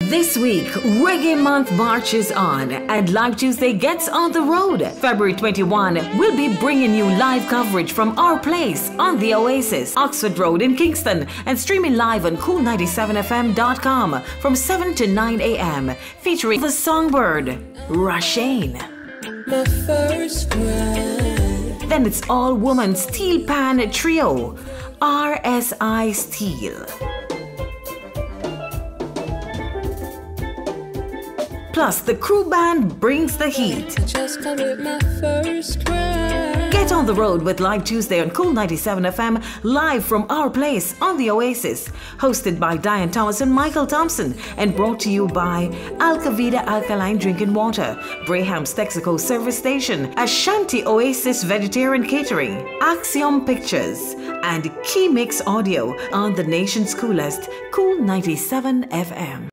This week, Reggae Month marches on and Live Tuesday gets on the road. February 21, we'll be bringing you live coverage from our place on the Oasis, Oxford Road in Kingston, and streaming live on Kool97fm.com from 7 to 9 a.m. featuring the songbird, Rashane. My first cry. Then it's all-woman Steelpan trio, RSI Steel. Plus, the crew band brings the heat. Just commit my first cry. Get on the road with Live Tuesday on Kool97fm, live from our place on the Oasis. Hosted by Dianne Thompson, Michael Thompson, and brought to you by Alkavida Alkaline Drinking Water, Braham's Texaco Service Station, Ashanti Oasis Vegetarian Catering, Axiom Pictures, and Keymix Audio on the nation's coolest, Kool97fm.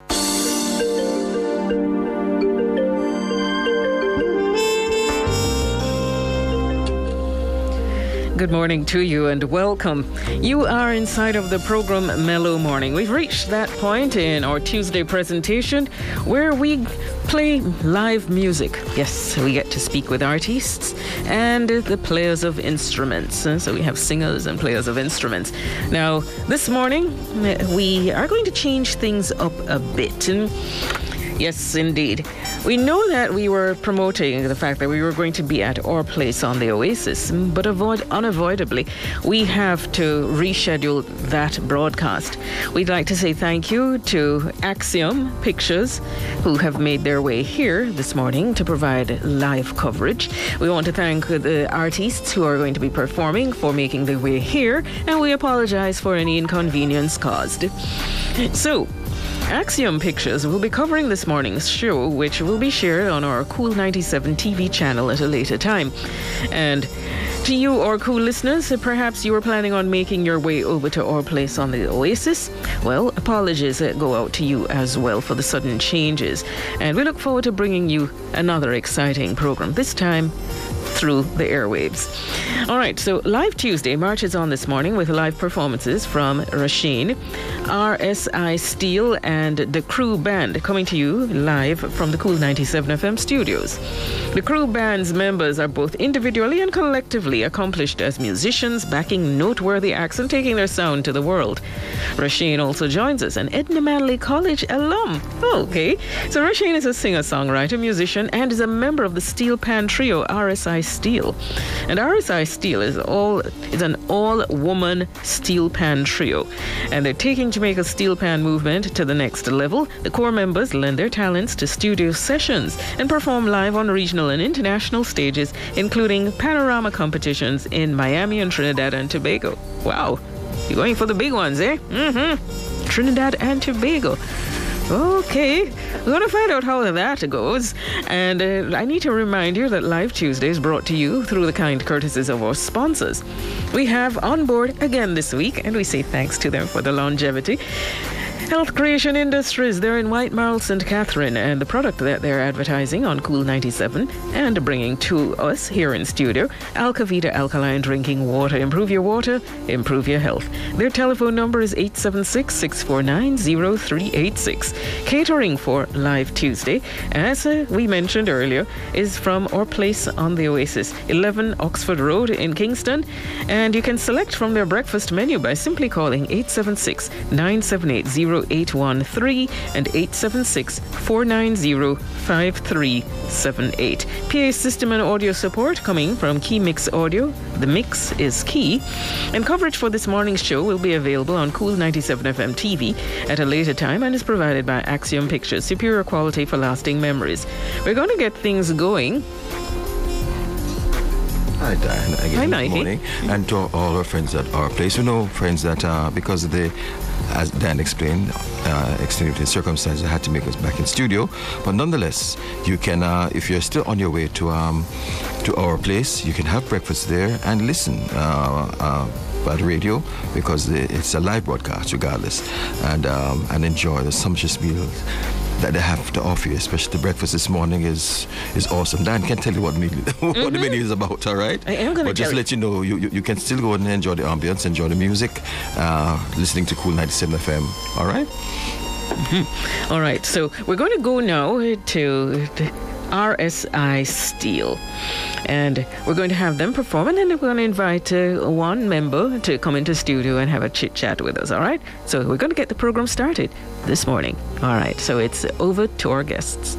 Good morning to you and welcome. You are inside of the program Mellow Morning. We've reached that point in our Tuesday presentation where we play live music. Yes, we get to speak with artists and the players of instruments. So we have singers and players of instruments. Now, this morning we are going to change things up a bit. Yes, indeed. We know that we were promoting the fact that we were going to be at our place on the Oasis, but unavoidably, we have to reschedule that broadcast. We'd like to say thank you to Axiom Pictures, who have made their way here this morning to provide live coverage. We want to thank the artists who are going to be performing for making their way here, and we apologize for any inconvenience caused. So, Axiom Pictures will be covering this morning's show, which will be shared on our Kool97 TV channel at a later time. And to you, our cool listeners, perhaps you were planning on making your way over to our place on the Oasis. Well, apologies go out to you as well for the sudden changes. And we look forward to bringing you another exciting program, this time through the airwaves. All right, so Live Tuesday marches on this morning with live performances from Rashane, RSI Steel, and the crew band coming to you live from the Kool97fm studios. The crew band's members are both individually and collectively accomplished as musicians, backing noteworthy acts and taking their sound to the world. Rashane also joins us, an Edna Manley College alum. Okay, so Rashane is a singer-songwriter, musician, and is a member of the Steelpan trio, RSI Steel. And RSI Steel is an all-woman steel pan trio, and they're taking Jamaica's steel pan movement to the next level. The core members lend their talents to studio sessions and perform live on regional and international stages, including panorama competitions in Miami and Trinidad and Tobago. Wow, you're going for the big ones, eh? Trinidad and Tobago. Okay, we're going to find out how that goes. And I need to remind you that Live Tuesday is brought to you through the kind courtesies of our sponsors. We have on board again this week, and we say thanks to them for the longevity, Health Creation Industries. They're in White Marl, St. Catherine, and the product that they're advertising on Kool97 and bringing to us here in studio, Alkavida Alkaline Drinking Water. Improve your water, improve your health. Their telephone number is 876-649-0386. Catering for Live Tuesday, as we mentioned earlier, is from our place on the Oasis, 11 Oxford Road in Kingston, and you can select from their breakfast menu by simply calling 876-978-0813 and 876-490-5378. PA system and audio support coming from Keymix Audio. The mix is key. And coverage for this morning's show will be available on Kool97fm TV at a later time and is provided by Axiom Pictures. Superior quality for lasting memories. We're going to get things going. Hi, Dianne. Again, hi, good morning. And to all our friends at our place. You know, friends that because they, as Dan explained, extenuating circumstances, had to make us back in studio. But nonetheless, you can, if you're still on your way to our place, you can have breakfast there and listen by the radio, because it's a live broadcast regardless, and enjoy the sumptuous meals that they have to offer you. Especially the breakfast this morning is awesome. Dan can tell you what the menu is about, all right? I am going to But just to let you know, you can still go and enjoy the ambience, enjoy the music, listening to Kool97 FM, all right? All right, so we're going to go now to RSI Steel. And we're going to have them perform, and then we're going to invite one member to come into studio and have a chit-chat with us, all right? So we're going to get the program started this morning. All right, so it's over to our guests.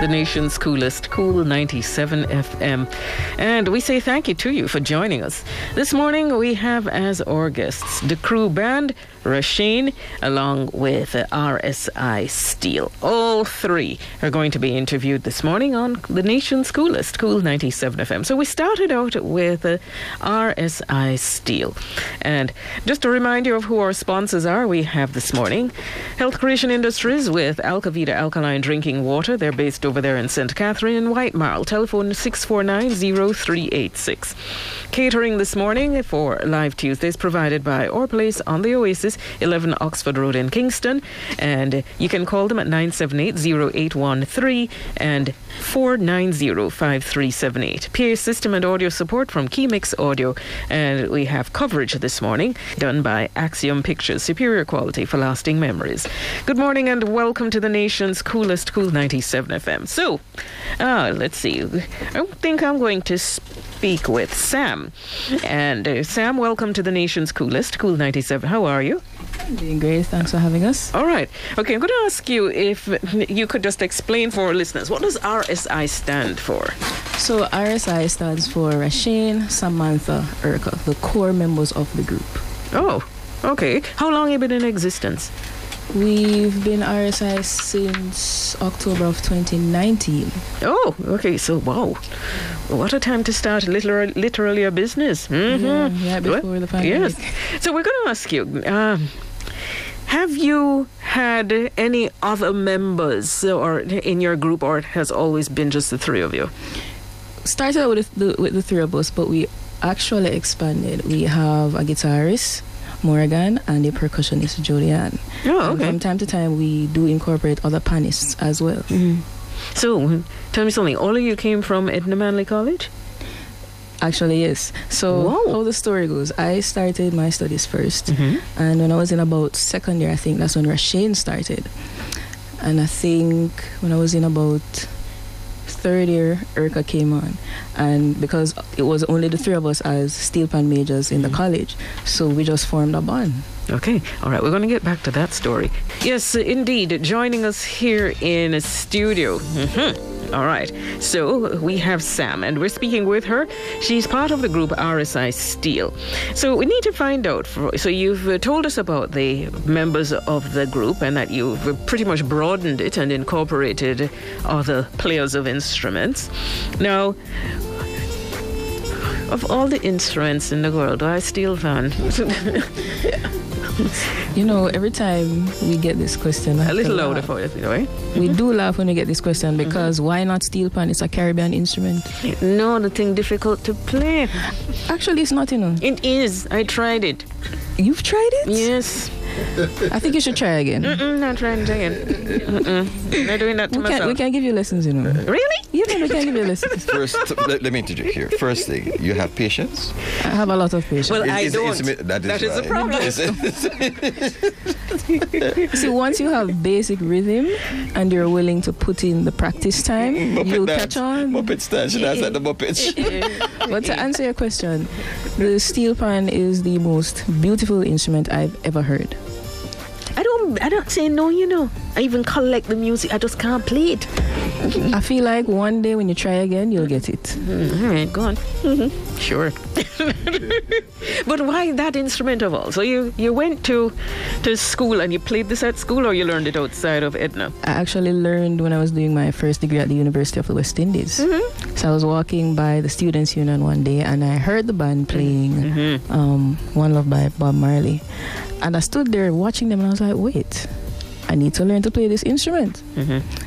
nation's coolest, Kool 97 FM. And we say thank you to you for joining us. This morning we have as our guests the crew band, Rasheen, along with RSI Steel. All three are going to be interviewed this morning on the nation's coolest, Kool 97 FM. So we started out with RSI Steel. And just to remind you of who our sponsors are, we have this morning Health Creation Industries with Alkavida Alkaline Drinking Water. They're based over there in St. Catherine in White Marl. Telephone 649-0386. Catering this morning for Live Tuesdays provided by Our Place on the Oasis, 11 Oxford Road in Kingston. And you can call them at 978-0813 and 490-5378. PA system and audio support from Keymix Audio. And we have coverage this morning done by Axiom Pictures. Superior quality for lasting memories. Good morning and welcome to the nation's coolest, Kool 97 FM. So, let's see. I think I'm going to speak with Sam. And Sam, welcome to the nation's coolest, Kool 97. How are you? I'm doing great. Thanks for having us. All right. Okay, I'm going to ask you if you could just explain for our listeners, what does RSI stand for? So RSI stands for Rasheen, Samantha, Urka, the core members of the group. Oh, okay. How long have you been in existence? We've been RSI since October of 2019. Oh, okay. So, wow. What a time to start literally a business. Mm-hmm. Yeah, before the pandemic. Yes. So we're going to ask you, have you had any other members or in your group, or it has always been just the three of you? Started out with the three of us, but we actually expanded. We have a guitarist, Morgan, and a percussionist, Dianne. Oh, okay. And from time to time, we do incorporate other panists as well. Mm-hmm. So, tell me something. All of you came from Edna Manley College? Actually, yes. So, Whoa. how the story goes, I started my studies first. Mm-hmm. And when I was in about second year, I think that's when Rasheen started. And I think when I was in about third year, Urka came on. And because it was only the three of us as Steelpan majors in the college, so we just formed a band. Okay. All right. We're going to get back to that story. Yes, indeed. Joining us here in a studio. Mm-hmm. All right. So we have Sam, and we're speaking with her. She's part of the group RSI Steel. So we need to find out. So you've told us about the members of the group and that you've pretty much broadened it and incorporated other players of instruments. Now, of all the instruments in the world, why Steelpan? You know, every time we get this question, A little louder for you, if you know, eh? We do laugh when we get this question because why not Steelpan? It's a Caribbean instrument. No, the thing difficult to play. Actually, it's not, you know. It is. I tried it. You've tried it? Yes. I think you should try again. Not trying it again. Not doing that to myself. We can give you lessons, you know. Really? Yeah, we can give you lessons. First, let me introduce here. First thing, you have patience. I have a lot of patience. Well, I Is- don't. is- that is the right. problem. See, once you have basic rhythm and you're willing to put in the practice time, you'll catch on. Muppet stand. Should I say the Muppets? But to answer your question, the Steelpan is the most beautiful instrument I've ever heard. I don't say no, you know. I even collect the music. I just can't play it. I feel like one day when you try again, you'll get it. All right, go on. Sure. But why that instrument of all? So you went to school and you played this at school, or you learned it outside of Edna? I actually learned when I was doing my first degree at the University of the West Indies. So I was walking by the Students' Union one day and I heard the band playing One Love by Bob Marley. And I stood there watching them and I was like, wait, I need to learn to play this instrument.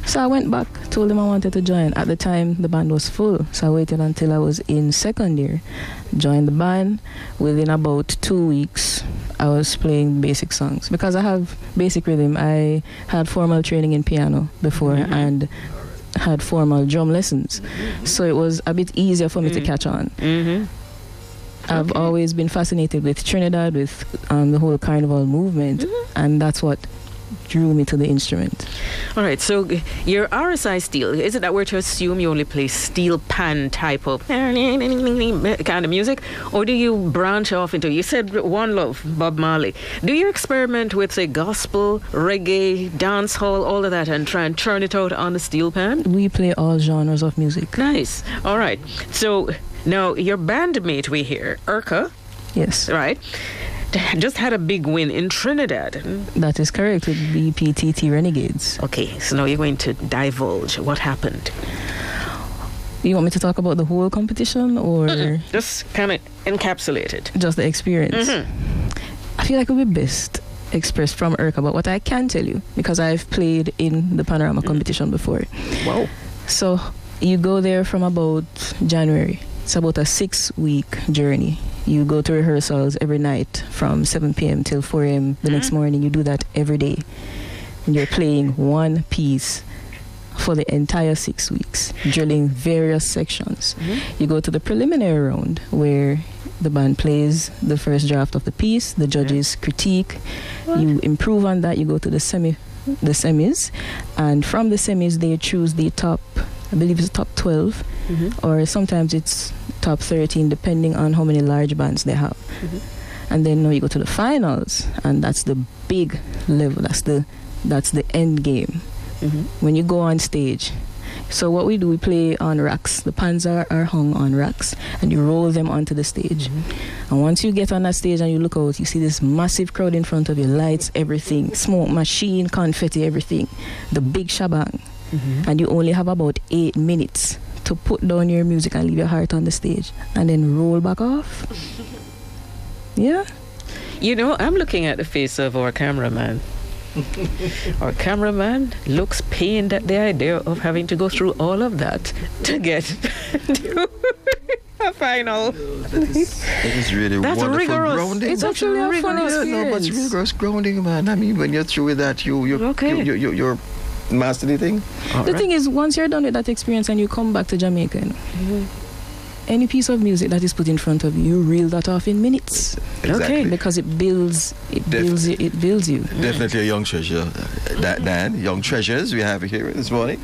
So I went back, told them I wanted to join. At the time, the band was full. So I waited until I was in second year, joined the band. Within about 2 weeks, I was playing basic songs. Because I have basic rhythm, I had formal training in piano before and had formal drum lessons. So it was a bit easier for me to catch on. I've always been fascinated with Trinidad, with the whole carnival movement, and that's what drew me to the instrument. All right, so your RSI steel, is it that we're to assume you only play Steelpan type of kind of music? Or do you branch off into, you said One Love, Bob Marley. Do you experiment with, say, gospel, reggae, dancehall, all of that, and try and churn it out on the Steelpan? We play all genres of music. Nice. All right. So now your bandmate we hear, Urka, Yes. right, just had a big win in Trinidad. That is correct, with BPTT Renegades. Okay, so now you're going to divulge what happened. You want me to talk about the whole competition or Just kind of encapsulate it. just the experience? I feel like it would be best expressed from Urka, but what I can tell you, because I've played in the Panorama competition before. Wow. So you go there from about January. It's about a 6-week journey. You go to rehearsals every night from 7 p.m. till 4 a.m. the next morning. You do that every day. And you're playing one piece for the entire 6 weeks, drilling various sections. You go to the preliminary round where the band plays the first draft of the piece, the judges critique, you improve on that, you go to the semis, and from the semis they choose the top, I believe it's top 12, or sometimes it's top 13 depending on how many large bands they have. And then now you go to the finals, and that's the big level, that's the end game. When you go on stage. So what we do, we play on racks. The pans are hung on racks, and you roll them onto the stage. And once you get on that stage and you look out, you see this massive crowd in front of you, lights, everything, smoke machine, confetti, everything, the big shabang. And you only have about 8 minutes to put down your music and leave your heart on the stage, and then roll back off. Yeah. You know, I'm looking at the face of our cameraman. Our cameraman looks pained at the idea of having to go through all of that to get to a final. That is really That's wonderful rigorous. grounding. It's actually a fun No, experience. but it's rigorous grounding, man. I mean, when you're through with that, you're mastered anything. The thing is, once you're done with that experience and you come back to Jamaica, any piece of music that is put in front of you, you reel that off in minutes. Exactly. Okay, because it builds you. Definitely a young treasure. Dan, young treasures we have here this morning.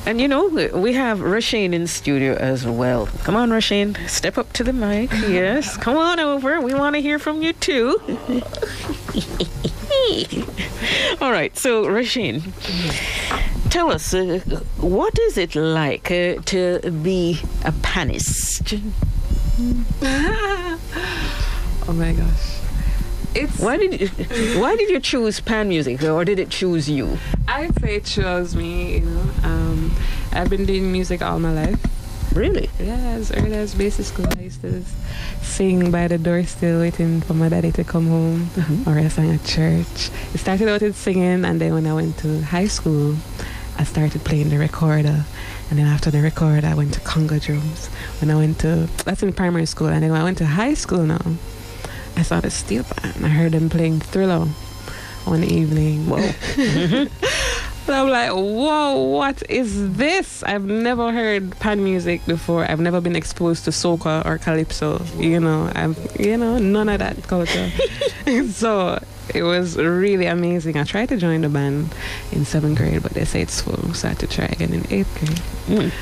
And you know, we have Rasheen in studio as well. Come on, Rasheen, step up to the mic. Yes, come on over. We want to hear from you too. All right, so Rasheen, tell us, what is it like to be a panist? Oh my gosh. Why did you choose pan music, or did it choose you? I'd say it chose me, you know. I've been doing music all my life. Really? Yeah, as early as basic school, I used to sing by the door still waiting for my daddy to come home, or I sang at church. It started out with singing, and then when I went to high school, I started playing the recorder. And then after the recorder, I went to conga drums. That's in primary school. And then when I went to high school now, I saw the Steelpan. I heard them playing Thriller one evening. Whoa. And I'm like, whoa, what is this? I've never heard pan music before. I've never been exposed to soca or calypso. None of that culture. So it was really amazing. I tried to join the band in 7th grade, but they say it's full, so I had to try again in 8th grade.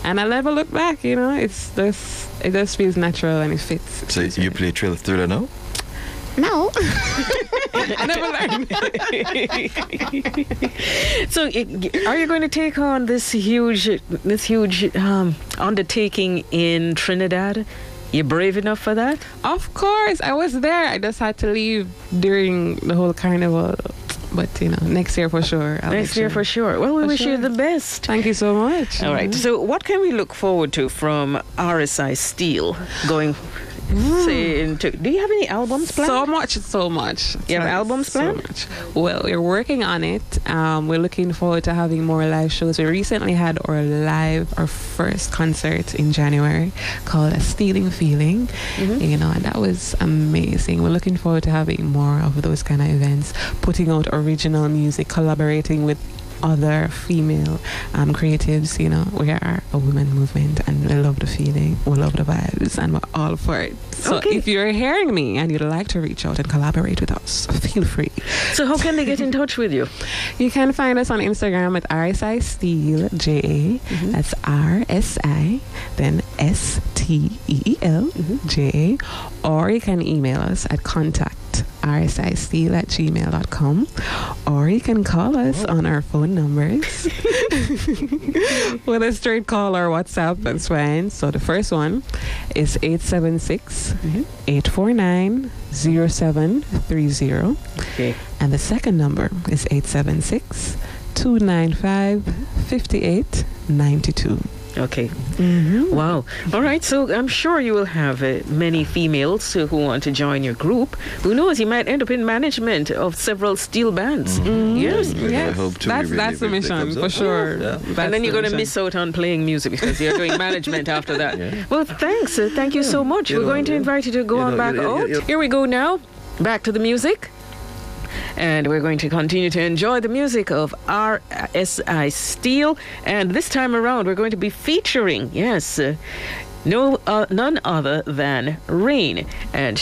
And I never looked back, you know. It just feels natural and it fits. So you play Thriller now? No. I never learned. So, are you going to take on this huge undertaking in Trinidad? You brave enough for that? Of course, I was there. I just had to leave during the whole carnival. But, you know, next year for sure. Next year for sure. Well, we wish you the best. Thank you so much. All right. So, what can we look forward to from RSI Steel going? Do you have any albums planned? So much. You have albums planned? So much. Well, we're working on it. We're looking forward to having more live shows. We recently had our first concert in January called A Stealing Feeling. You know, and that was amazing. We're looking forward to having more of those kind of events, putting out original music, collaborating with other female creatives. You know, we are a women movement, and we love the feeling, we love the vibes, and we're all for it. So if you're hearing me and you'd like to reach out and collaborate with us, feel free. So how can they get in touch with you? You can find us on Instagram at RSI Steel JA. That's RSI, then STEEL JA. Or you can email us at contact@rsisteel@gmail.com, or you can call us on our phone numbers. With a straight call or WhatsApp, that's fine. So the first one is 876-849-0730. Okay. And the second number is 876-295-5892. Okay. Wow. All right. So I'm sure you will have many females who want to join your group. Who knows? You might end up in management of several steel bands. Yes. Yes. That's the mission for sure. Yeah. And then you're going to miss out on playing music because you're doing management after that. Yeah. Well, thanks. Thank you so much. We're going to invite you to go on back out. Here we go now. Back to the music. And we're going to continue to enjoy the music of RSI Steel. And this time around, we're going to be featuring, none other than Rain. And,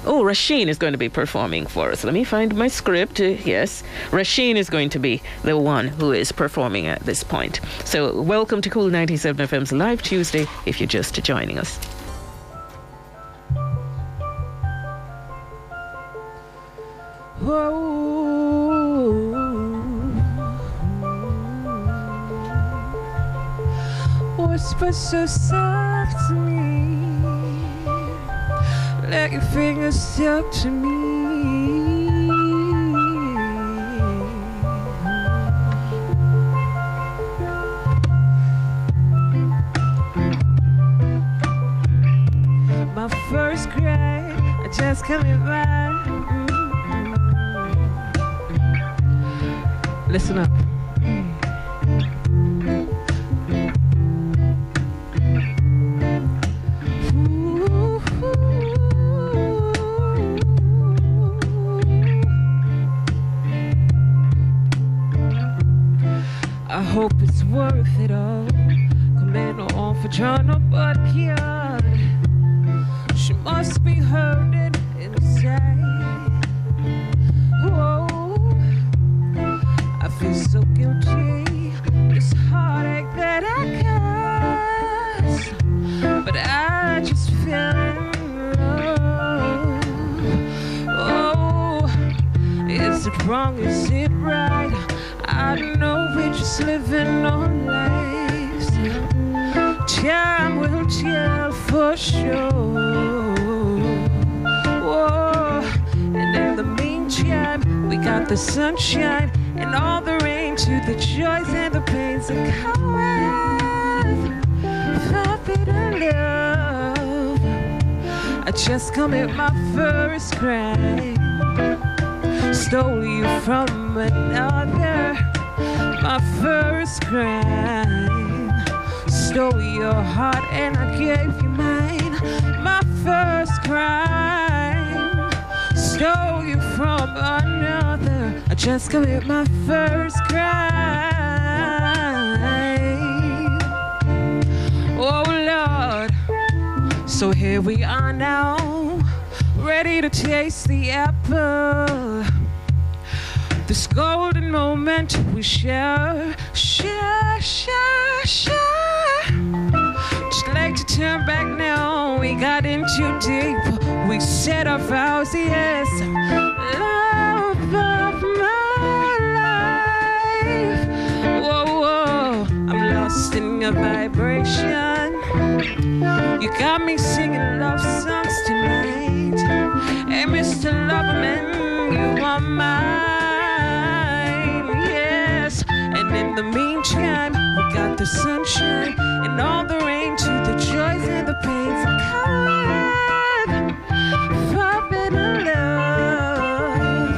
Rasheen is going to be performing for us. Let me find my script. Yes, Rasheen is going to be the one who is performing at this point. So welcome to Kool97fm's Live Tuesday, if you're just joining us. Whisper so soft to me, let your fingers talk to me. My first cry, I just coming by. Listen up. I hope it's worth it all. Command on for trying to but cured. She must be hurting inside. Whoa, I feel so guilty. This heartache that I cause, but I just feel in love. Oh, is it wrong? Is it right? I know we're just living our lives. Time will tell for sure. Whoa. And in the meantime, we got the sunshine and all the rain, to the joys and the pains that come with forbidden love. I just commit my first crime, stole you from another. My first crime, stole your heart and I gave you mine. My first crime, stole you from another. I just commit my first crime. Oh Lord, so here we are now, ready to taste the apple. This golden moment we share. Just like to turn back now, we got in too deep. We said our vows, yes. Love of my life. Whoa, whoa, I'm lost in your vibration. You got me singing love songs tonight. Hey, Mr. Loverman, you are mine. In the meantime, we got the sunshine and all the rain, to the joys and the pains that come with forbidden love.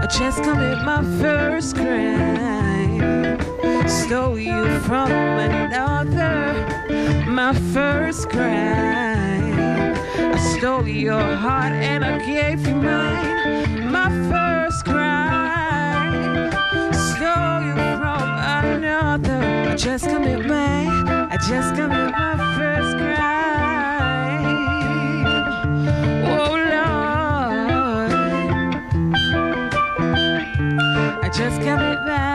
I just commit my first crime, stole you from another. My first crime, I stole your heart and I gave you mine. My first crime, stole you just commit my first crime. Oh Lord, I just commit my.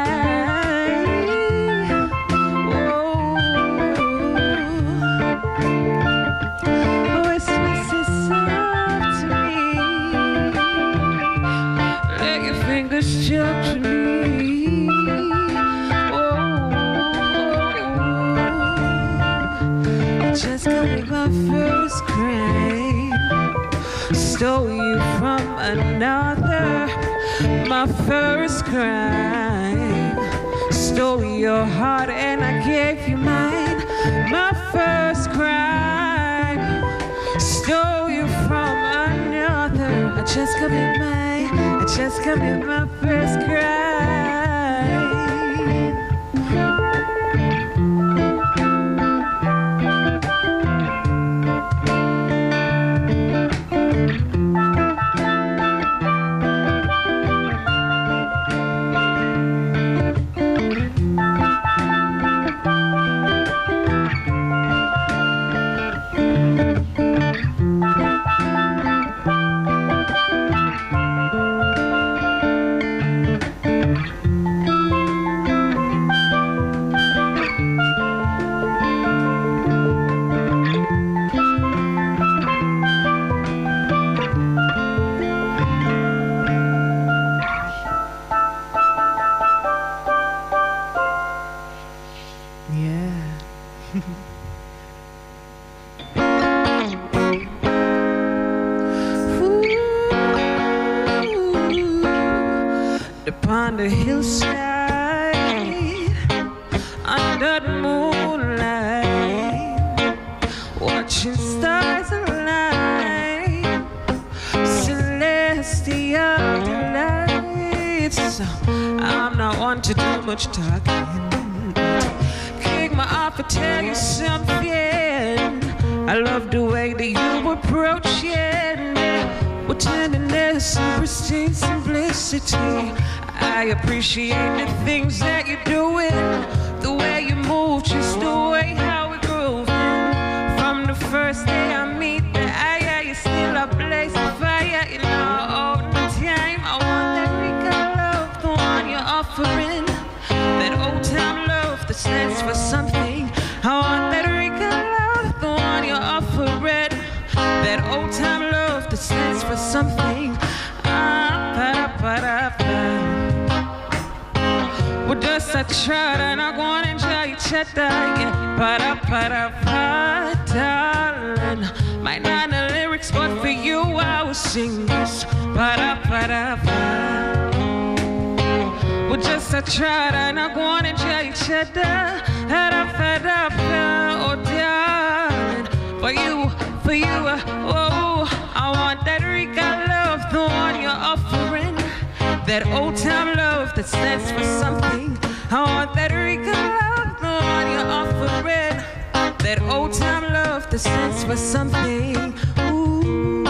Structure me. I just committed my first crime. Stole you from another. My first crime. Stole your heart and I gave you mine. My first crime. Stole you from another. I just committed my first crime. Upon the hillside, under the moonlight, watching stars align, celestial delights. I'm not one to do much talking. Kick my off and tell you something. I love the way that you approach it. With tenderness and pristine simplicity, I appreciate the things that you're doing, the way you move, just the way how we're grooving. From the first day I meet the eye, you still a blaze of fire. You know, all the time I want that Rica love, the one you're offering, that old time love that stands for something. I want that Rica love, the one you're offering, that old time love that stands for something. Well, just a try and I want to enjoy each other, yeah. Darling, might not the lyrics, but for you I will sing this. Well, just a try and I want to enjoy each other. Oh, darling, for you, oh, I want that Rica love, the one you're offering, that old time love that stands for something. I want that Rica love, the one you're offering, that old time love that stands for something. Ooh,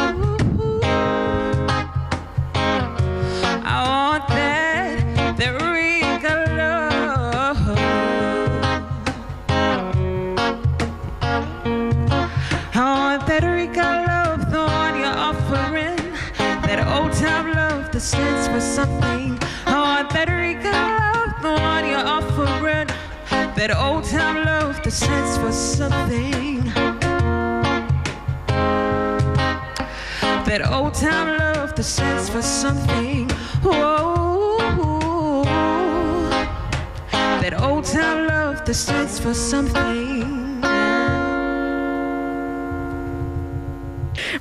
I want that Rica love. I want that Rica love, the one you're offering, that old time love that stands for something. I want that Rica love, the one you're offering, that old time love that stands for something. That old time love that stands for something. Whoa, that old time love that stands for something.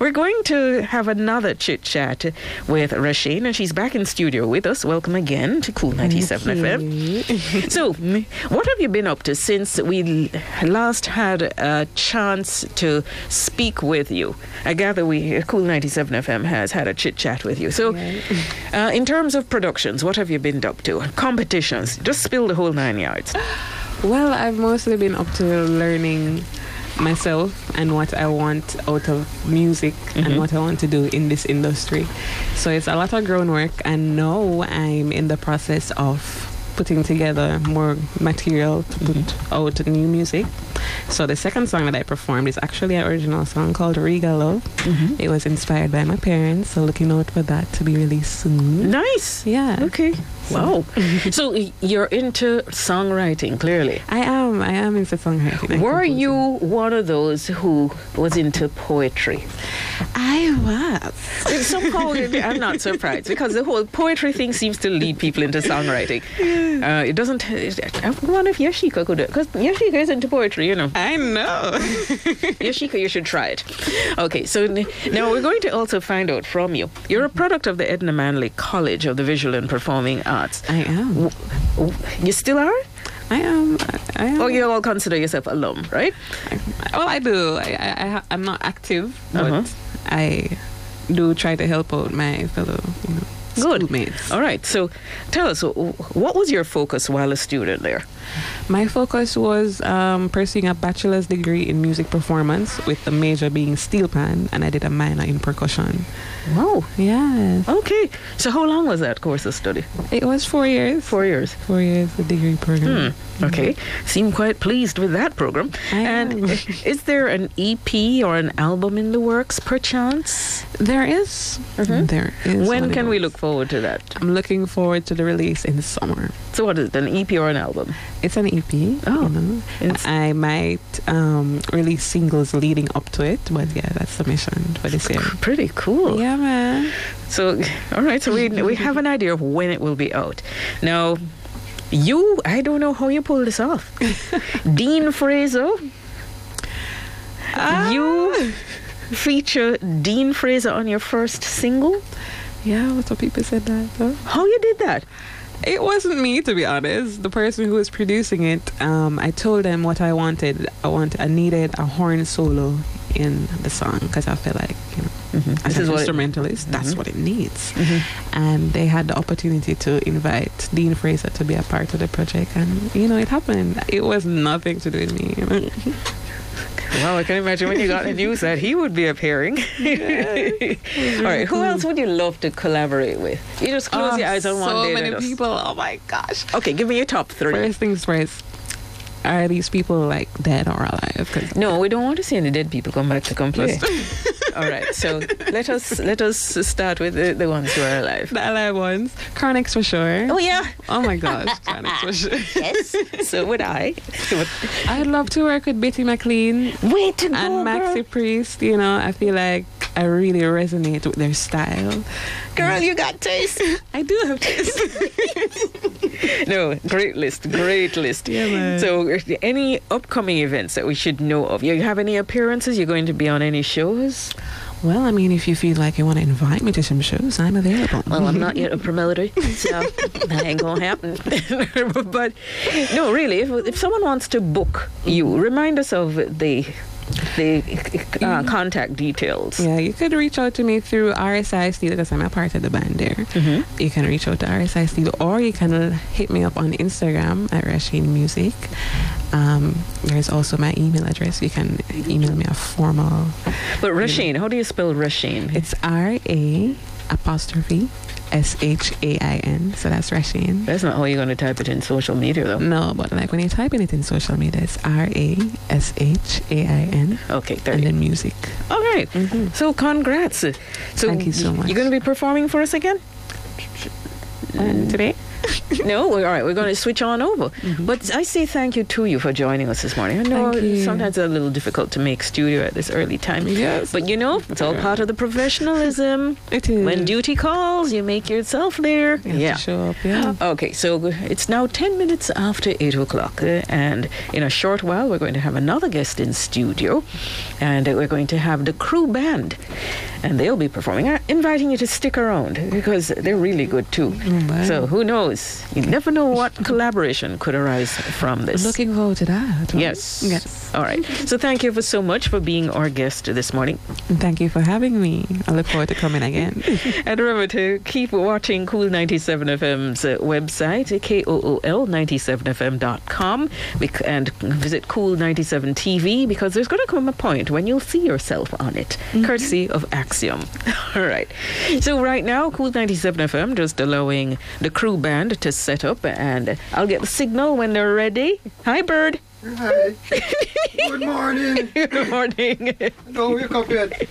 We're going to have another chit-chat with Rasheen, and she's back in studio with us. Welcome again to Kool97fm. So, what have you been up to since we last had a chance to speak with you? I gather Kool97fm has had a chit-chat with you. So, in terms of productions, what have you been up to? Competitions? Just spill the whole 9 yards. Well, I've mostly been up to learning myself and what I want out of music and what I want to do in this industry. So it's a lot of groundwork, and now I'm in the process of putting together more material to put out new music. So the second song that I performed is actually an original song called Reggae Love. It was inspired by my parents, so looking out for that to be released soon. Nice. Yeah. Okay. Wow. So you're into songwriting, clearly. I am into songwriting. Were you one of those who was into poetry? I was. Somehow, I'm not surprised because the whole poetry thing seems to lead people into songwriting. It doesn't. I wonder if Yashika could do it, because Yashika is into poetry, you know. I know. Yashika, you should try it. Okay, so now we're going to also find out from you. You're a product of the Edna Manley College of the Visual and Performing Arts. I am. You still are? I am. Oh, you all consider yourself alum, right? I do. I'm not active, but I do try to help out my fellow, schoolmates. All right. So tell us, what was your focus while a student there? My focus was pursuing a bachelor's degree in music performance, with the major being Steelpan, and I did a minor in percussion. Wow. Yeah. Okay. So how long was that course of study? It was 4 years. 4 years. 4 years, the degree program. Okay. Seem quite pleased with that program. And is there an EP or an album in the works, perchance? There is. There is. When can we look forward to that? I'm looking forward to the release in the summer. So what is it, an EP or an album? It's an EP. Oh. I might release singles leading up to it, but yeah, that's the mission for this year. Pretty cool. Yeah, man. So, all right, so we have an idea of when it will be out. Now, I don't know how you pull this off. Dean Fraser. You feature Dean Fraser on your first single? Yeah, lots of people said that. Huh? How you did that? It wasn't me, to be honest. The person who was producing it, I told them what I wanted. I needed a horn solo in the song, because I feel like, as an instrumentalist, that's what it needs. And they had the opportunity to invite Dean Fraser to be a part of the project, and it happened. It was nothing to do with me. Well, I can imagine when you got the news that he would be appearing. All right, who else would you love to collaborate with? You just close your eyes on one day. So many people. Oh my gosh. Okay, give me your top 3. First things first. Are these people like dead or alive? No, we don't want to see any dead people come back to Koolest. All right, so let us start with the ones who are alive. The alive ones. Chronics for sure. Oh yeah. Oh my gosh, Chronics for sure. Yes. So would I. I'd love to work with Betty McLean. Way to go, and Maxi girl. Priest. I feel like I really resonate with their style. Girl, you got taste. I do have taste. No, great list. Yeah, man. So any upcoming events that we should know of? You have any appearances? You're going to be on any shows? Well, I mean, if you feel like you want to invite me to some shows, I'm available. Well, I'm not yet a promoter, so that ain't gonna happen. But no, really, if someone wants to book you, remind us of the contact details. Yeah, you could reach out to me through RSI Studio, because I'm a part of the band there. You can reach out to RSI Studio, or you can hit me up on Instagram at Rasheen Music. There's also my email address. You can email me a formal. But Rasheen, how do you spell Rasheen? It's RA'Shain. So that's Rasheen. That's not how you're going to type it in social media, though. No, but like when you type in it in social media, it's RASHAIN. Okay, there. And then music. All right. So congrats. So thank you so much. You're going to be performing for us again? Today? No, all right, we're going to switch on over. But I say thank you to you for joining us this morning. I know sometimes it's a little difficult to make studio at this early time. Yes. But it's all part of the professionalism. It is. When duty calls, you make yourself there. You have to show up, yeah. Okay, so it's now 10 minutes after 8 o'clock. And in a short while, we're going to have another guest in studio. And we're going to have the crew band. And they'll be performing. I'm inviting you to stick around, because they're really good too. So who knows? You never know what collaboration could arise from this. Looking forward to that. Yes. All right. So thank you so much for being our guest this morning. Thank you for having me. I look forward to coming again. And remember to keep watching Kool97fm's website, KOOL97fm.com, and visit Kool97 TV, because there's going to come a point when you'll see yourself on it, courtesy of Axiom Axiom. All right. So right now, Kool97fm just allowing the crew band to set up, and I'll get the signal when they're ready. Hi, Bird. Hi. Good morning. Good morning. Don't wake up yet.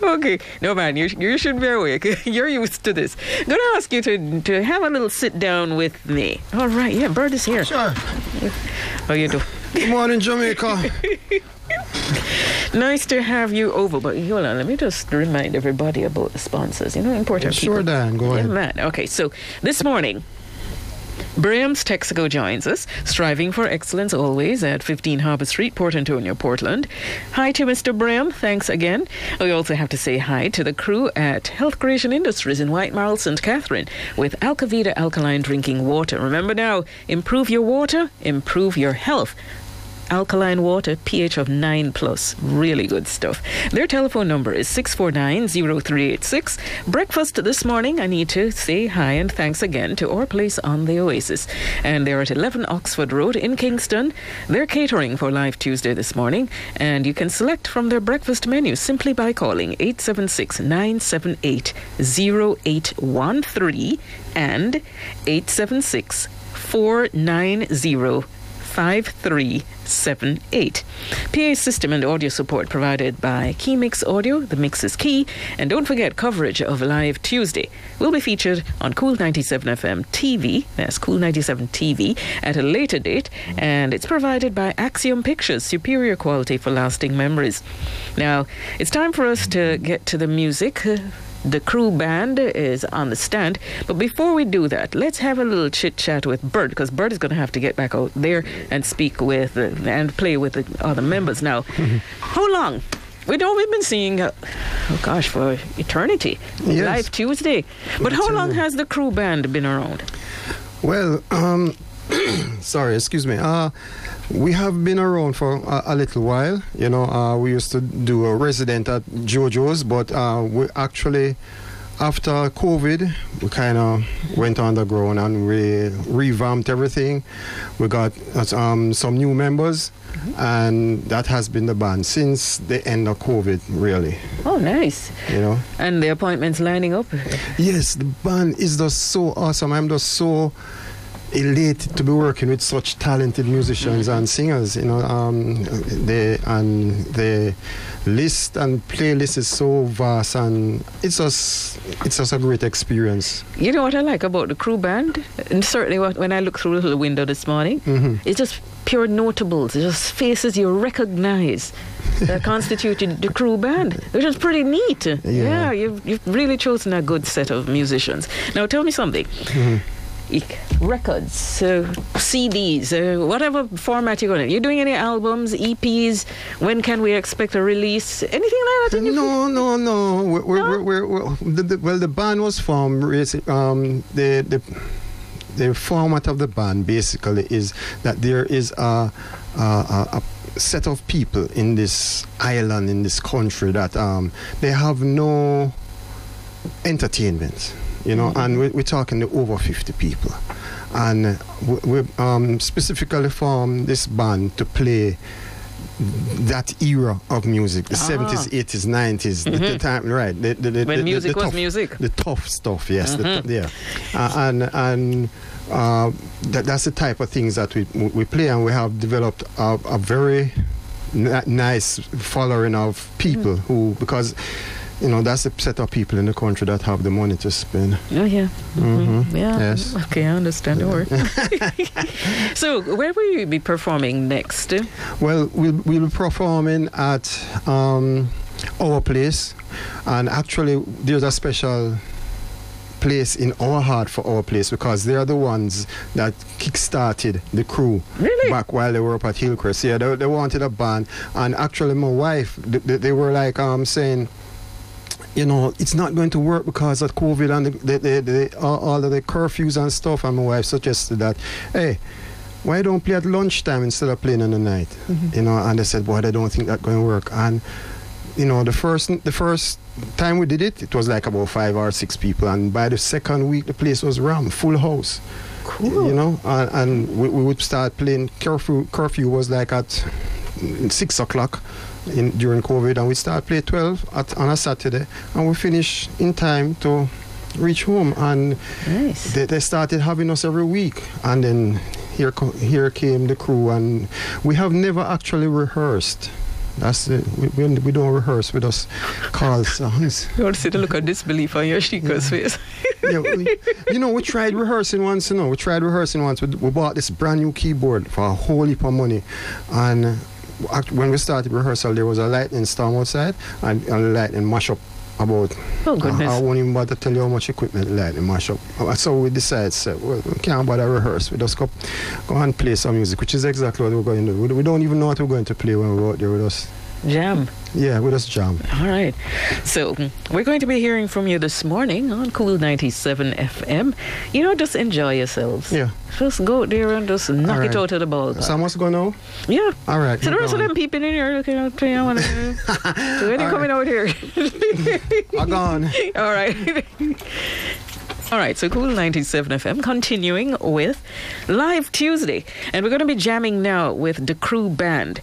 Okay. No, man, you should be awake. You're used to this. I'm going to ask you to have a little sit down with me. All right. Yeah, Bird is here. Sure. How you do? Good morning, Jamaica. Nice to have you over, but hold on, let me just remind everybody about the sponsors. Important people. Sure, Dan, go ahead. Yeah, man. Okay, so this morning, Braham's Texaco joins us, striving for excellence always at 15 Harbour Street, Port Antonio, Portland. Hi to Mr. Braham, thanks again. We also have to say hi to the crew at Health Creation Industries in White Marl, St. Catherine, with Alkavida Alkaline drinking water. Remember now, improve your water, improve your health. Alkaline water, pH of 9+. Really good stuff. Their telephone number is 649-0386. Breakfast this morning, I need to say hi and thanks again to our place on the Oasis. And they're at 11 Oxford Road in Kingston. They're catering for Live Tuesday this morning. And you can select from their breakfast menu simply by calling 876-978-0813 and 876-490-5378. PA system and audio support provided by Keymix Audio. The mix is key. And don't forget, coverage of Live Tuesday will be featured on Kool97fm TV. That's Kool97 TV at a later date. And it's provided by Axiom Pictures. Superior quality for lasting memories. Now, it's time for us to get to the music. The crew band is on the stand. But before we do that, let's have a little chit-chat with Bert, because Bert is going to have to get back out there and speak with and play with the other members. Now, how long? We've been seeing, for eternity. Yes. Live Tuesday. But how long has the crew band been around? Well, sorry, excuse me. We have been around for a little while. We used to do a resident at JoJo's, but we actually, after COVID, we kind of went underground and we revamped everything. We got some new members, and that has been the band since the end of COVID, really. Oh, nice. And the appointments lining up? Yes, the band is just so awesome. I'm just so elated to be working with such talented musicians and singers. The list and playlist is so vast, and it's just a great experience. You know what I like about the crew band, and certainly when I look through the little window this morning, it's just pure notables. It's just faces you recognize that constituted the crew band, which is pretty neat. Yeah, you've really chosen a good set of musicians. Now tell me something. Records, CDs, whatever format you're going to. You doing any albums, EPs? When can we expect a release? Anything like that? No. The band was formed. The format of the band basically is that there is a set of people in this island, in this country, that they have no entertainment. And we're talking to over 50 people. And we specifically formed this band to play that era of music, the 70s, 80s, 90s, the time, right? When music was tough, music. The tough stuff, yes. That's the type of things that we play, and we have developed a very nice following of people who, because that's the set of people in the country that have the money to spend. Oh, yeah. Yeah. Yes. Okay, I understand the word. So, where will you be performing next? Well, we'll be performing at our place. And actually, there's a special place in our heart for our place, because they're the ones that kick-started the crew. Really? Back while they were up at Hillcrest. Yeah, they wanted a band. And actually, my wife, they were like saying, it's not going to work because of COVID and all of the curfews and stuff. And my wife suggested that, hey, why don't play at lunchtime instead of playing in the night? And they said, boy, I don't think that's going to work. And the first time we did it, it was like about 5 or 6 people, and by the second week the place was rammed, full house. Cool. And we would start playing. Curfew was like at 6 o'clock. during COVID, and we start play 12 on a Saturday, and we finish in time to reach home. And Nice. they started having us every week, and then here came the crew, and we have never actually rehearsed. That's it. We don't rehearse. We just call songs. You want to see the look of disbelief on your Chico's face. Yeah, we tried rehearsing once. We bought this brand new keyboard for a whole heap of money, and when we started rehearsal, there was a lightning storm outside, and the lightning mash up about. Oh goodness. I won't even bother to tell you how much equipment the lightning mash up. So we decided, well, we can't bother rehearse. We just go and play some music, which is exactly what we're going to do. We don't even know what we're going to play when we're out there. We just Jam. Yeah, we just jam. All right. So we're going to be hearing from you this morning on Kool97 FM. Just enjoy yourselves. Yeah. Just go out there and just knock it out of the ball. So I must go now? Yeah. All right. So the rest of them peeping in here looking out for you. So when you coming out here? I'm gone. All right. All right, so Kool97 FM continuing with Live Tuesday. And we're going to be jamming now with the Crew Band.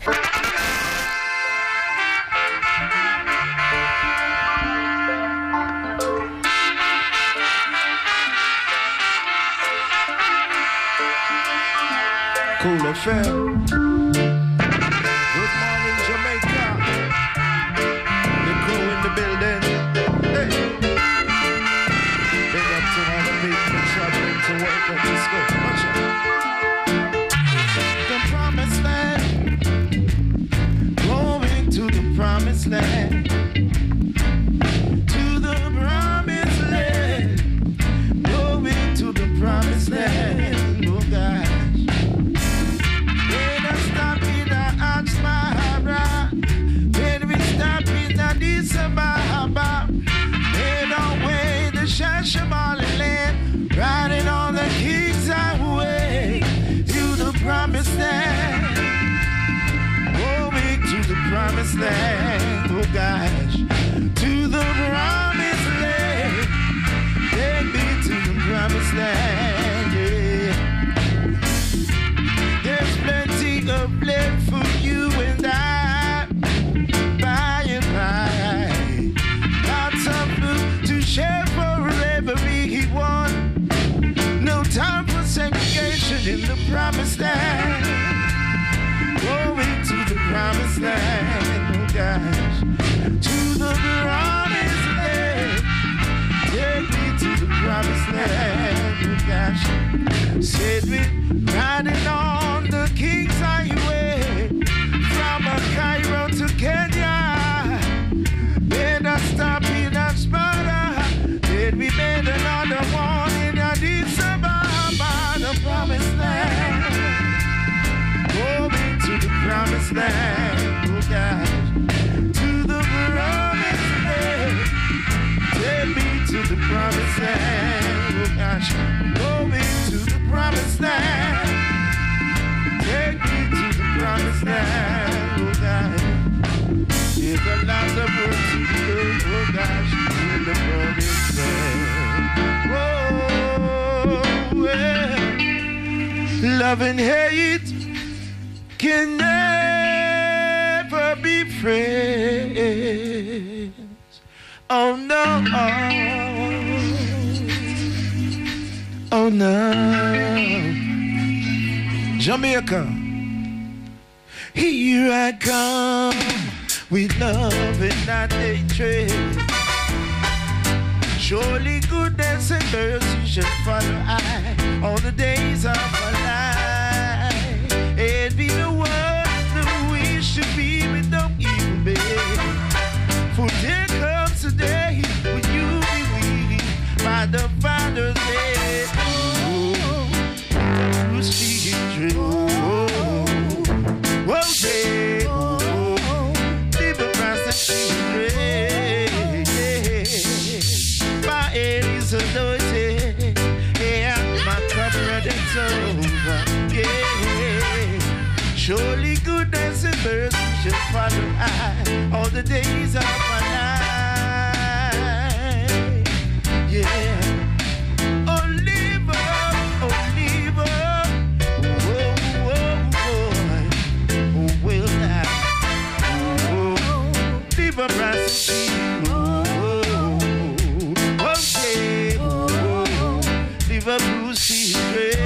Kool FM. Good morning, Jamaica. The crew in the building. Hey. Big up to all the people traveling to work and to school. Watch out. The promised land. Going to the promised land. To the promised land. Going to the promised land. Oh, God. When we stop in Addis Ababa, made our way to Shashamaliland, riding on the King's Highway to the promised land. Going to the promised land, oh gosh, to the promised land. Take me to the promised land, yeah. There's plenty of land for you and I, by and by. Lots of food to share for everyone. No time for segregation in the promised land. Going to the promised land, oh gosh. To the promised land. Take me to the promised land, oh gosh. Said we riding on the King's Highway from Cairo to Kenya. Made us stop in Sparta. Then we made another one in Addis Ababa, the promised land. Going to the promised land, oh gosh. To the promised land. Take me to the promised land, oh gosh. Going to the promised land. Take me to the promised land, oh God. There's a lot of work to do, oh gosh, in the promised land. Whoa, yeah. Love and hate can never be friends. Oh no. Oh no. Jamaica, here I come with love and not hatred. Surely goodness and mercy shall follow I all the days of my life. And be the one that we should be with no evil man. For there comes a day when you be weak by the Father's hand. Oh, speaking true. Oh, yeah. Oh, liberate the children. My head is anointed. Yeah, my cup runneth over. Yeah. Surely goodness and mercy shall follow I all the days of my life. Yeah. Oh, live up, oh, live up. Oh, oh, boy. Oh, will I? Oh, Liverpool secret.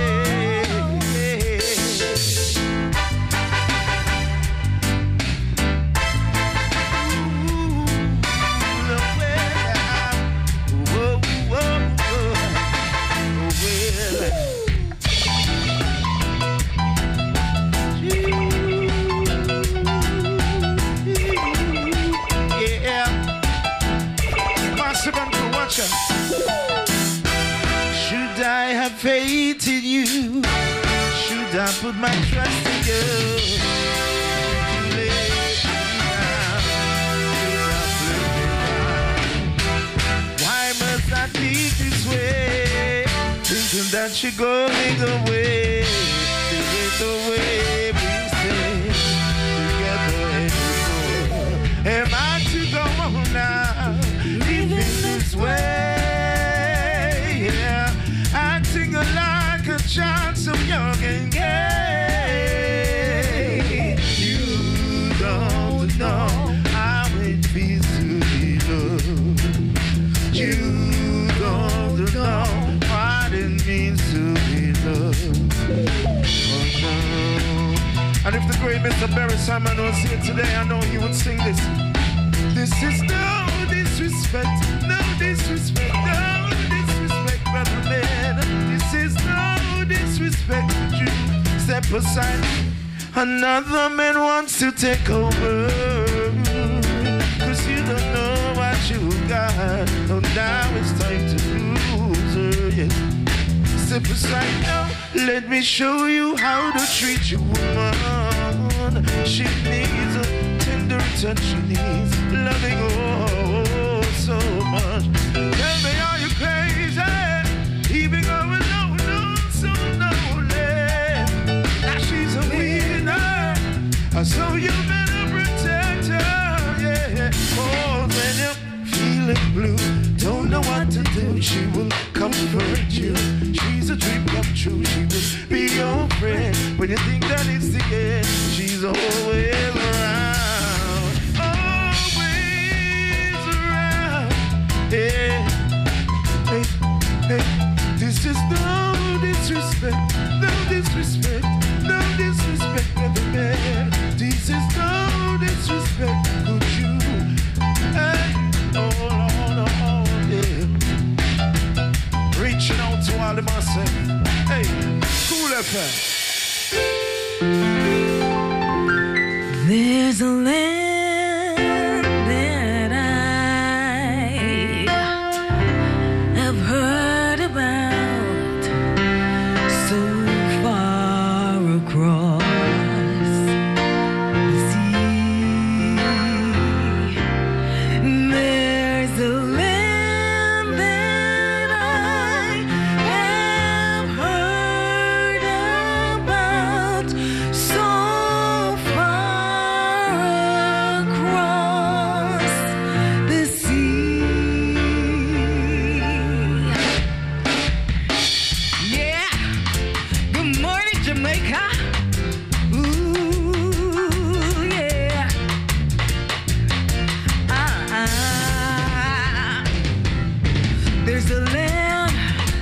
Should I have faith in you? Should I put my trust in you? Why must I think this way? Thinking that you're going away. The way we stay together anymore. Am I to go on now? Living this way? Acting like a child so young and gay. You don't know how it feels to be loved. You don't know what it means to be loved. Oh no. And if the great Mr. Barry Simon was here today, I know he would sing this. This is no disrespect, no disrespect, no disrespect, brother man. This is no disrespect. You step aside. Another man wants to take over. Cause you don't know what you got. Oh, now it's time to lose her, yes. Step aside now. Let me show you how to treat your woman. She needs a tender touch. She needs loving, oh, so much. Tell me, are you crazy? Even going no, so lonely. Now she's a winner, so you better protect her, yeah. Oh, when you're feeling blue, don't know what to do, she will comfort you. She's a dream come true, she will be your friend. When you think that it's the end, she's always around. Always around. Hey, hey, hey. This is no disrespect, no disrespect, no disrespect, brother man. This is no disrespect, could you? Hey, oh, yeah. Reaching out to all of myself. Hey, Kool97fm. There's a land that I have heard about so far across the sea. There's a land that I have heard about so far across the sea. Yeah, good morning, Jamaica. Ooh, yeah. There's a land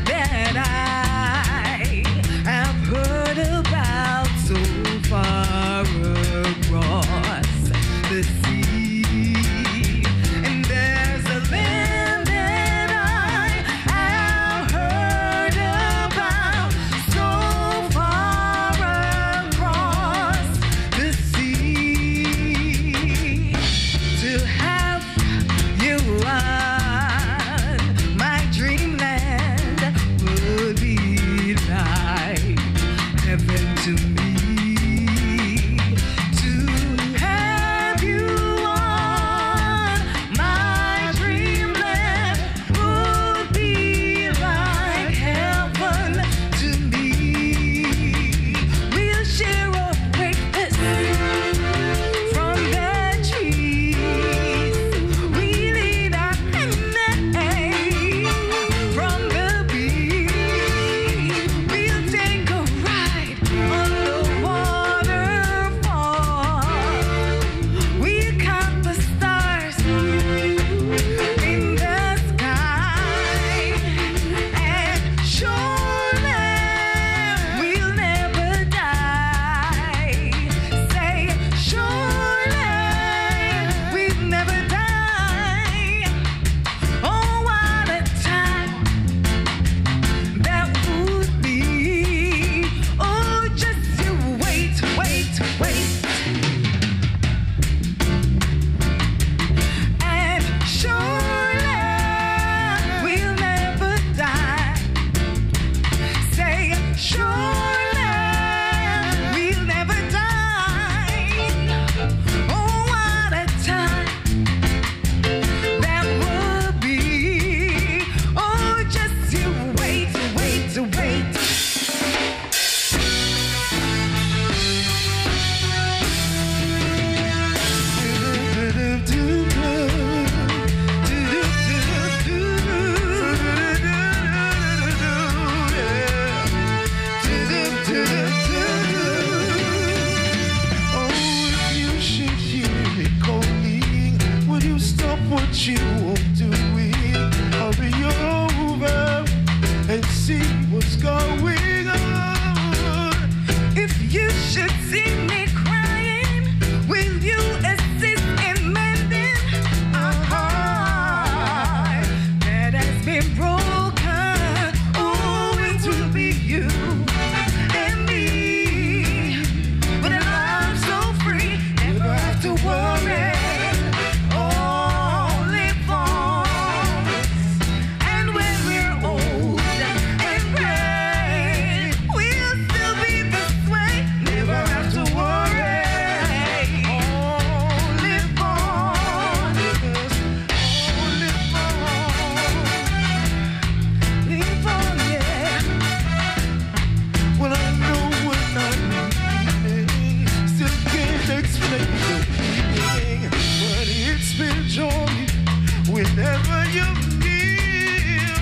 that I have heard about so far across the sea. And there's a land that I have heard about so far across the sea. To have you on my dreamland. been broken. Oh, it will be you and me. But I'm so free, never have to worry. Only for and when we're old and gray, we'll still be this way, never have to worry. Only for, yeah. Well, I know we're not leaving, still can't explain the feeling, but it's been joy whenever you're near.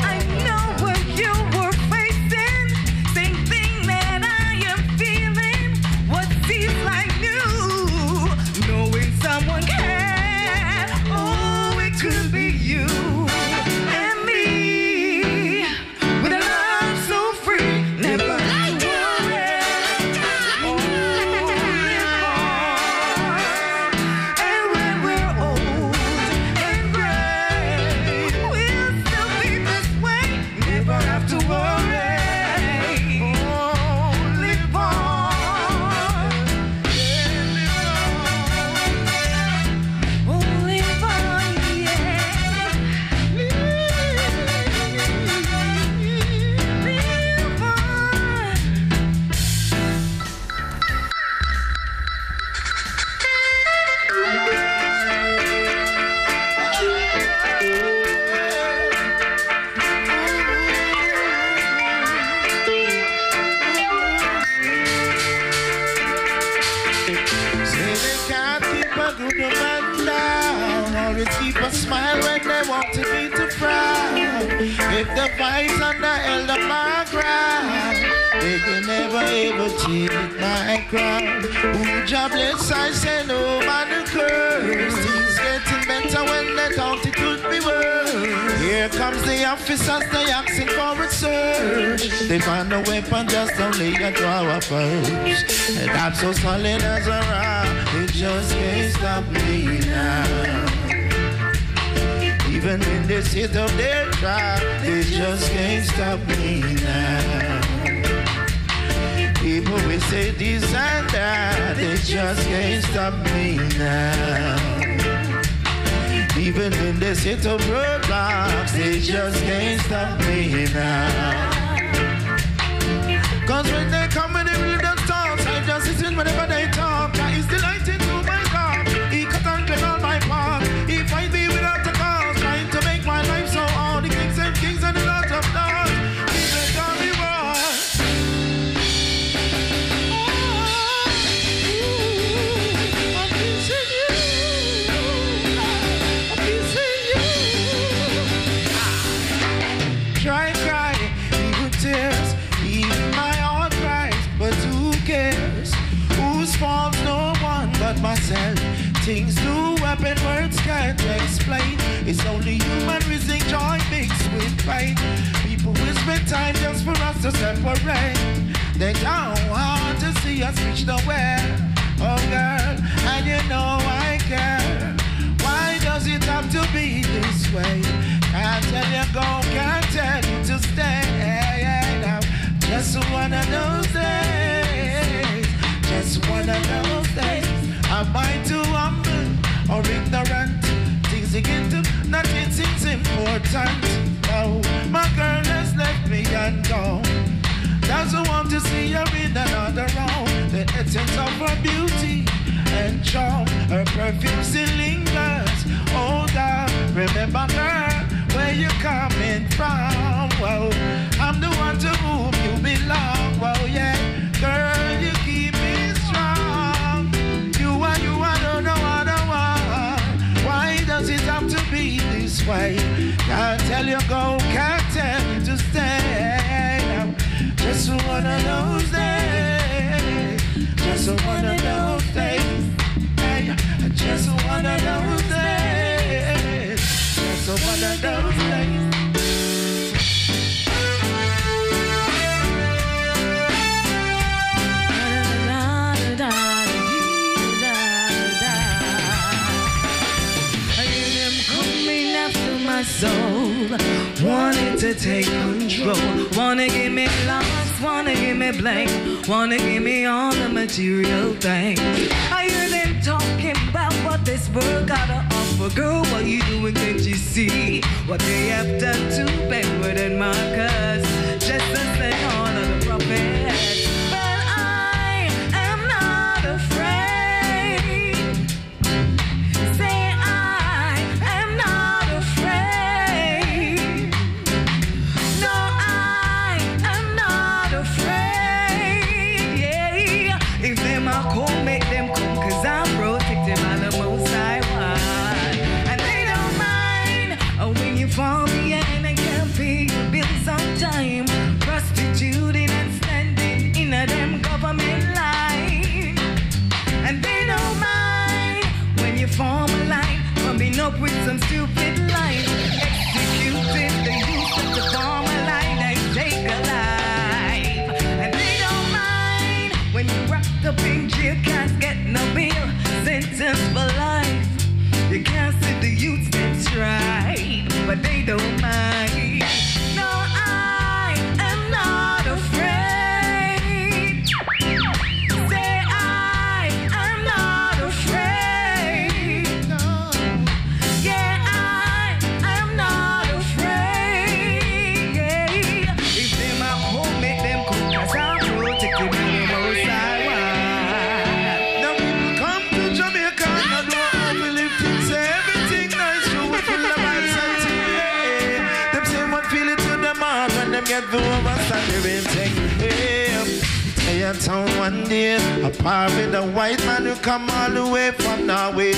I know what you were facing, same thing that I am feeling. What seems like new, knowing someone can. Oh, it could be you and me. With a love so free, never have to worry. And when we're old and gray, we'll still be this way, never have to worry. Live on, live on, yeah. Live on. Say they can't keep a good man down, always keep a smile when they want to be too proud. If the fights under elder my ground, they can never ever take my crown. Who jobless, I say no man to curse. Things getting better when they thought it could be worse. Here comes the officers, they asking for a search. They find a weapon just only a draw first. And I'm so solid as a rock, it just can't stop me now. Even when they sit up their trap, they just can't stop me now. People will say this and that, they just can't stop me now. Even when they set up roadblocks, they just can't stop me now. Cause when they come and they really don't stop, I just listen whenever they talk. That is delighting to my God. He cut and clean all my path. He fight me without a cause, trying to make my life so hard. The kings and the lords of lords, people tell me what. I'm missing you. I'm missing you. Try, cry, even tears, even my heart cries, but who cares? Whose fault's no one but myself? Things do happen, words can't explain. It's only human reason, joy mixed with pain. People will spend time just for us to separate. They don't want to see us reach nowhere. Oh girl, and you know I care. Why does it have to be this way? Can't tell you go, can't tell you to stay. Now, just one of those days. Just one of those days. Am I too humble or ignorant? Things begin to nothing seems important. No, my girl has left me and gone. Doesn't want to see her in another room. The essence of her beauty and charm, her perfume still lingers. Oh God, remember girl, where you coming from? Whoa, I'm the one to whom you belong. Whoa, yeah, girl, you keep me strong. You are don't know what I want. Why does it have to be this way? Can't tell you go, can't tell you to stay. Now, just one of those days. Just one of those days. Hey, just one of those days. Just one of those days. soul. Wanted to take control. Wanna give me lots, wanna give me blank. Wanna give me all the material things. I hear them talking about what this world gotta offer. Girl, what you doing, can't you see? What they have done to backward and markers. Just to say all of the prophets. But I am not afraid. Say I am not afraid. No, I am not afraid. Yeah. If them are cold, make them come, 'cause I'm protected by the Most High One. And they don't mind when you fall behind and can't pay your bills on time. Prostituting and standing in a damn government line. And they don't mind when you form a line, coming up with some stupid line. Executing the youth of the form a line and take a life. And they don't mind when you wrapped up in jail, can't get no bail, sentence for life. You can't see the youths them stride, but they don't mind. No, I am not afraid. Say I am not afraid. No. Yeah, I am not afraid. Yeah. If them are home, make them come, 'cause I'm protected by the Most High One. Now people come to Jamaica and do overlifting, say everything nice, you will feel the vibes and tea. Them say one feel it to them heart when them get the overstand everything. Hey, a town one day, a par with a white man who come all the way from Norway.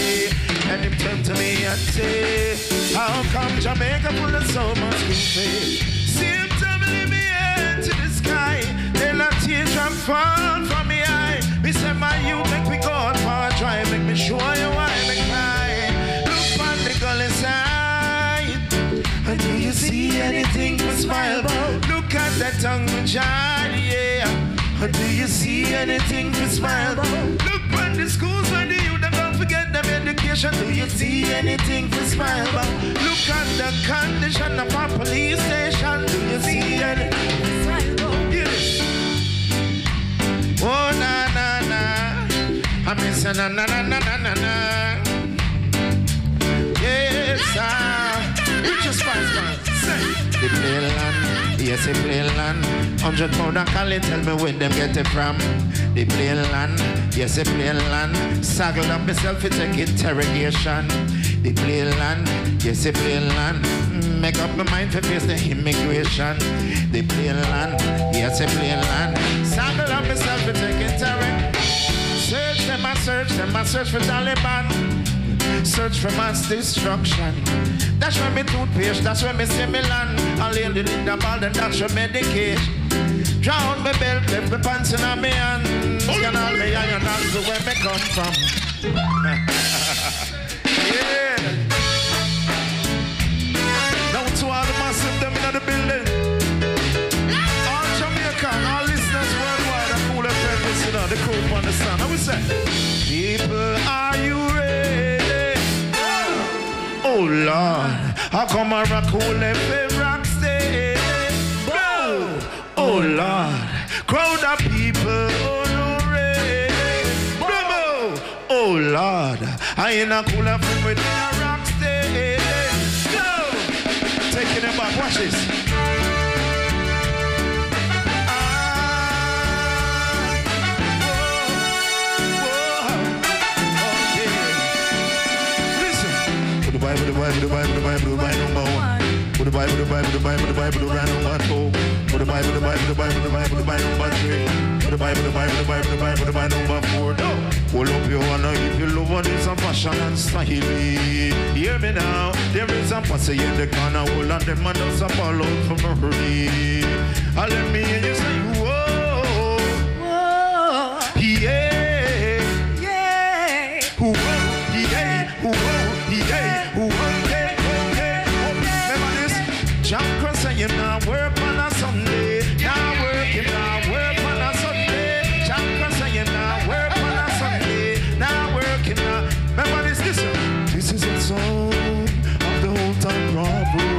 And he turned to me and say, how come Jamaica full of so much beauty? See him tumbling me head to the sky, then a teardrop fall from me eye. Me say, my youth, make me go out for a drive, make me show you why me cry. Look on the gully side, and do you see anything to smile about? Look at that tongue child, yeah. And do you see anything to smile about? Look on the schools where the youth don't forget them education. Do you see anything to smile about? Look at the condition of our police station. Do you see anything to smile about? Yeah. Oh na na na, I miss na na na na na na na. Yes, richest spice man. Say the play land, yes the play land. 100 pound of Cali, tell me where them get it from. The play land, yes the play land. Saggled up myself to take interrogation. The play land, yes the play land. Make up my mind to face the immigration. The play land, yes the play land. Saggled up myself to take interrogation. Search them, I search for Taliban. Search for mass destruction. That's where me toothpaste, that's where me see me land. I'll lay the lid about and that's your medication. Drown my belt, left my pants in my hands. Can all me iron hands to where me come from. Yeah. Now to all the massive them in the building. All Jamaica, all listeners worldwide, the Kool97fm, listen on the cool on the sun. How we say? People, are you ready? Oh Lord, how come I rock Kool97 rock steady? Oh Lord, crowd of people, oh no ready. Oh Lord, I ain't a Kool97 with a rock steady. Go, taking it back, watch this. The Bible number one. For the Bible number two. For the Bible number three. For the Bible number four. Hold up your honor if you love one is some passion and style. Hear me now. There is some posse in the corner. Hold on them and does a fall out from the hurry. And let me hear you say, whoa, whoa, yeah, yeah, whoa, yeah, whoa, yeah. Remember this? John Cross and you now work on a Sunday. Now work, you now work on a Sunday. John Cross and you now work on a Sunday. Now work, you now. Remember this? Listen. This is a song of the whole time robbery.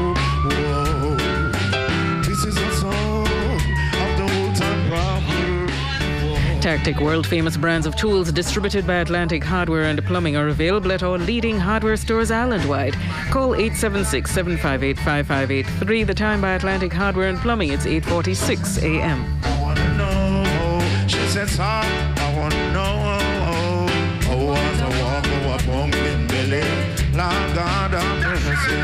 Tactic, world-famous brands of tools distributed by Atlantic Hardware and Plumbing are available at all leading hardware stores island-wide. Call 876-758-5583. The time by Atlantic Hardware and Plumbing, it's 8:46 a.m. I want to know. She said, son, I want to know. Oh, what a walk, oh, a pumpkin belly. Lord God of mercy.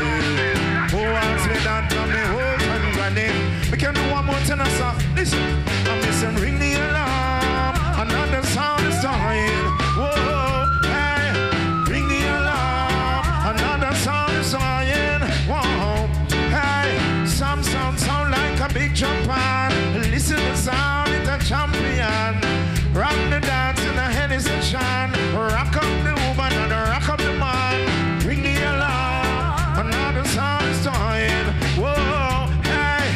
Who wants me that from me whole and granny? We can do one more tenor song. Listen, I'm missing ring the alarm. Another sound is dying. Whoa, hey, ring the alarm. Another sound is dying. Whoa, hey, some sound like a big jump on. Listen to the sound, it's a champion. Rock the dance in the head is a chant. Rock up the woman and rock up the man. Ring the alarm. Another sound is dying. Whoa, hey,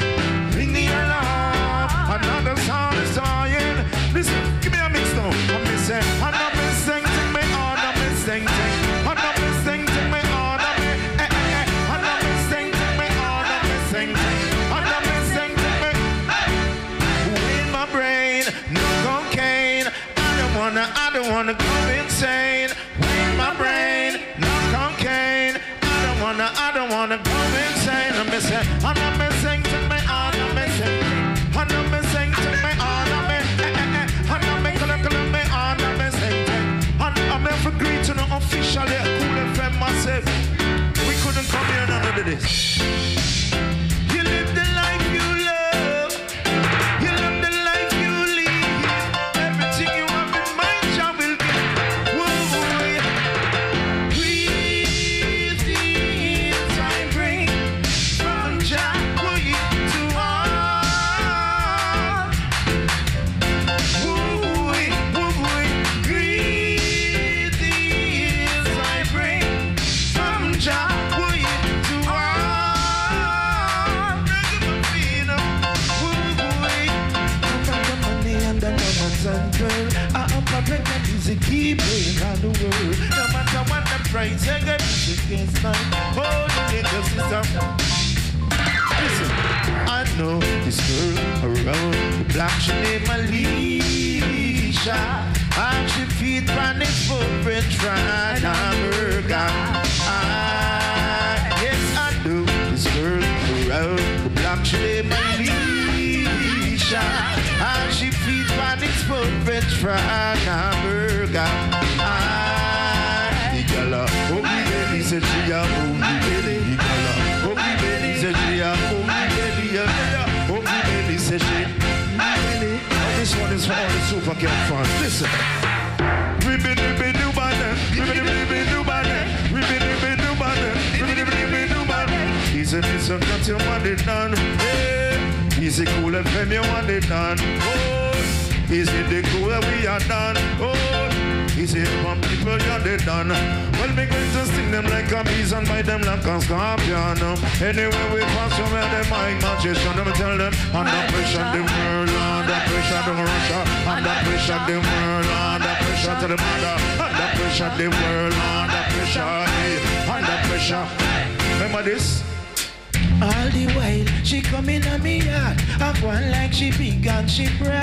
ring the alarm. Another sound is dying. Listen, give me a mix now. I'm missing. I'm not missing to me. I'm not missing to me. I'm not missing to me. I'm not missing to me. I'm not missing to me. I'm not missing to me. In my brain, no cocaine. I don't wanna go insane. In my brain, no cocaine. I don't wanna go insane. I'm missing to me. I'm not missing to me. I'm not missing to me. I'm not missing. I'm not making me. I'm not missing. I'm never agreed to no officially Kool97 massive. We couldn't come here and do this. You live the life you love. You love the life you lead. Everything you have in mind, Jah will give. Whoa, breathe in, time bring from Jah to all. Whoa, breathe in, time bring from Jah to all. Music keep playing around the world. No matter what the price, I got music against my whole little system. Listen, I know this girl around the block, she named Alicia. And she feed panic for French fries and hamburger. Yes, I know this girl around the block, she named Alicia. And she feed panics for French fries and hamburger. The girl, oh, me baby, said she a oh, me baby. The girl, oh, me baby, said she a oh, me baby. Oh, me baby, said she. Oh, this one is for all the super cat fans. Listen. Ribbon, ribbon, new banner. Ribbon, ribbon, new banner. Ribbon, ribbon, new banner. Ribbon, ribbon, new banner. He said, listen, got your money done. Hey. Is it Kool97fm, you want it done? Oh, is it the cool that we are done? Oh, is it from people you they done? Well, me going to sting them like a bees and bite them like a scorpion. Anyway, we pass from where they mic magician. Them tell them, under pressure the world, under pressure the Russia, under pressure the world, under pressure to the mother, under pressure the world, under pressure, under pressure. Remember this? All the while, she come in on me yard. I want like she big and she proud.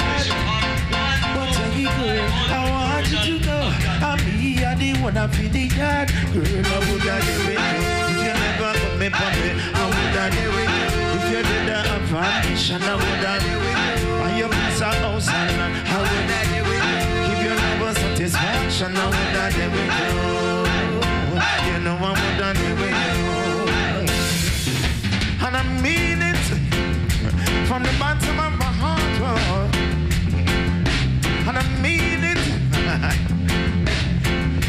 But hey girl, I want you to know I'm me and the one up in the yard. Girl, I would have get with you. If you never come me for me, I would have get with you. If you did that vacation, I would have get with you. And your piece of house and land, I would have get with you. If you never satisfaction, I would have get with you. You know I would have get with you. And I mean it from the bottom of my heart, oh. And I mean it.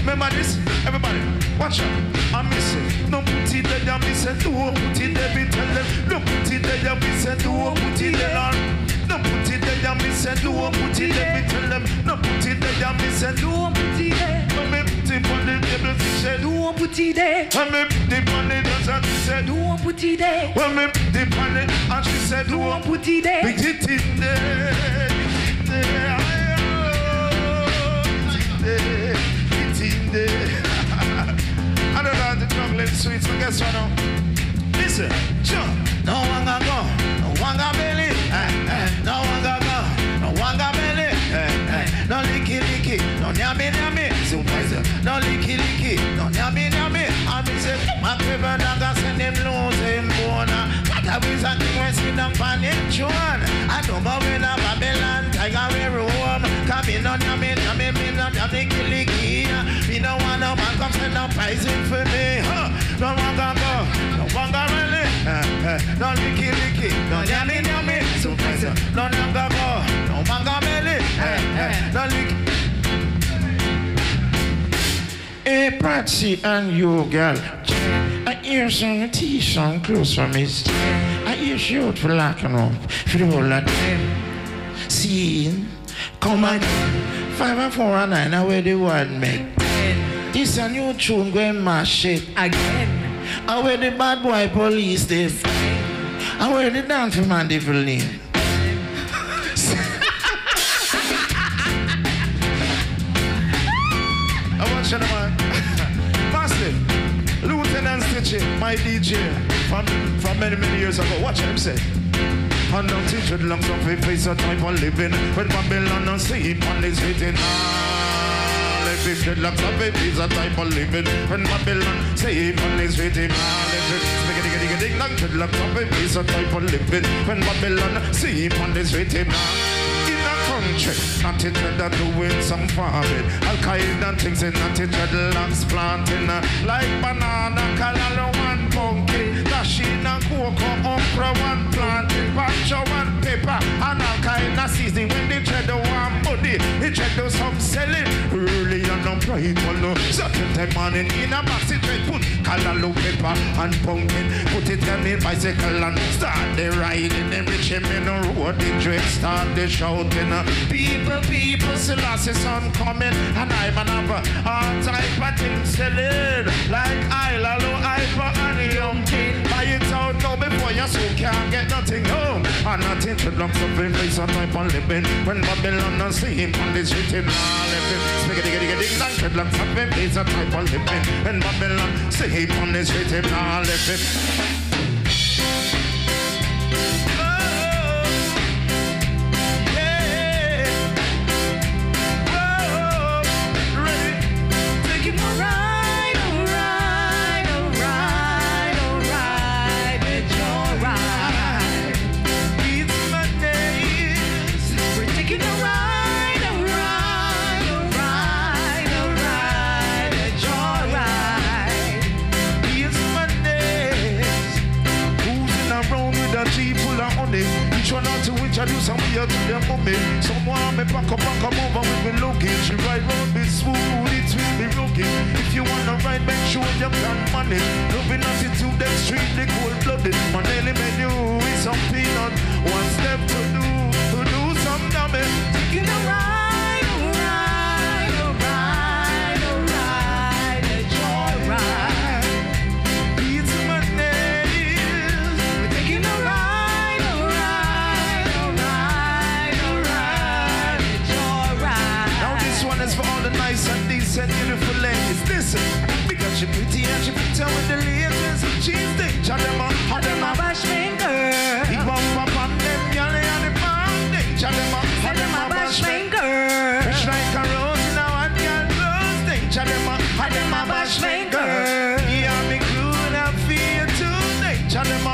Remember this, everybody, watch out. I miss it. No put it there, I miss it. No put it there, be tell them. No put it there, I miss it. No put it there, no put it there, I miss it. No put it there, be tell them. No put it there, I miss it. No put it there. On the table, she said, "Do put it there." When me dip on it, and she said, "Do put it there." When me dip on it, and she said, "Do put it there." Put it in there, it's in there. I don't know the chocolate sweets, but guess what now? Listen, sure. No one gonna go, no one gonna belly, no one gonna go, no one gonna belly, no I was a king when sit down on him throne. I don't go in a Babylon, tiger we roam. Come in on your men, I'm in on your licky. Me no want no man come send no pricing for me. No one gonna go, no one gonna really. No licky, no yummy, so price. No one gonna go, no one gonna really. No licky. Hey, Patsy and you, girl. I hear some tea, some clothes from his. I hear she out for locking up. For the whole lot. See, come on. 5 and 4 and 9, now where the one make. This a new tune going mash it again. I where the bad boy police they. I where the dancing man they will name. I want you to man. Master, Lieutenant Stitchy, my DJ, from many years ago. Watch him say. And don't teach it long some face a type of living. When Babylon and sleep on this written. If it looks up, it is a type of living. When Babylon sleep on this written. Looks up, it is a type of living. When Babylon sleep on this written. Country, not in the doing some farming. Al-Qaeda things in not in dreadlocks planting. Like banana, callaloo, one pumpkin. Dashing and cocoa, okra, one plant. Banjo, one pepper. And Al-Qaeda season when they dread the one body. They dread do some selling. Early and unbright, no. Certain time morning in a maxi dread. Put callaloo, pepper, and pumpkin. Put it on the bicycle and start the riding. Then reach him in the road. The dread start the shouting. People, Selassie son coming, and I'm another all type of things selling. Like Isla, Ipa, and Young King. Buy it out now before you so can't get nothing home. And nothing to look up in place on type of living. When Babylon and see him on the street in all living. Spaghetti, ding, ding, look up in place on type of living. When Babylon see him on the street in all living. Introduce some here to them mommy. Someone me pack up and come over with me luggage. You ride round me smooth, it will be rugged. If you wanna ride, make sure you can manage. Loving attitude, extremely cold-blooded. My daily menu is some peanut. One step to do some damage. Taking a ride, a joyride. It's my name. We're taking a ride. For all the nice and decent, beautiful ladies, listen. Because she's pretty and she fit out with the latest. She's danger, them a bashmaker. Big bump up on them, yally and the bomb. Danger, them a bashmaker. Fresh like a rose in a one girl clothes. Danger, them a bashmaker. Yeah, me good and feel too. Danger, them a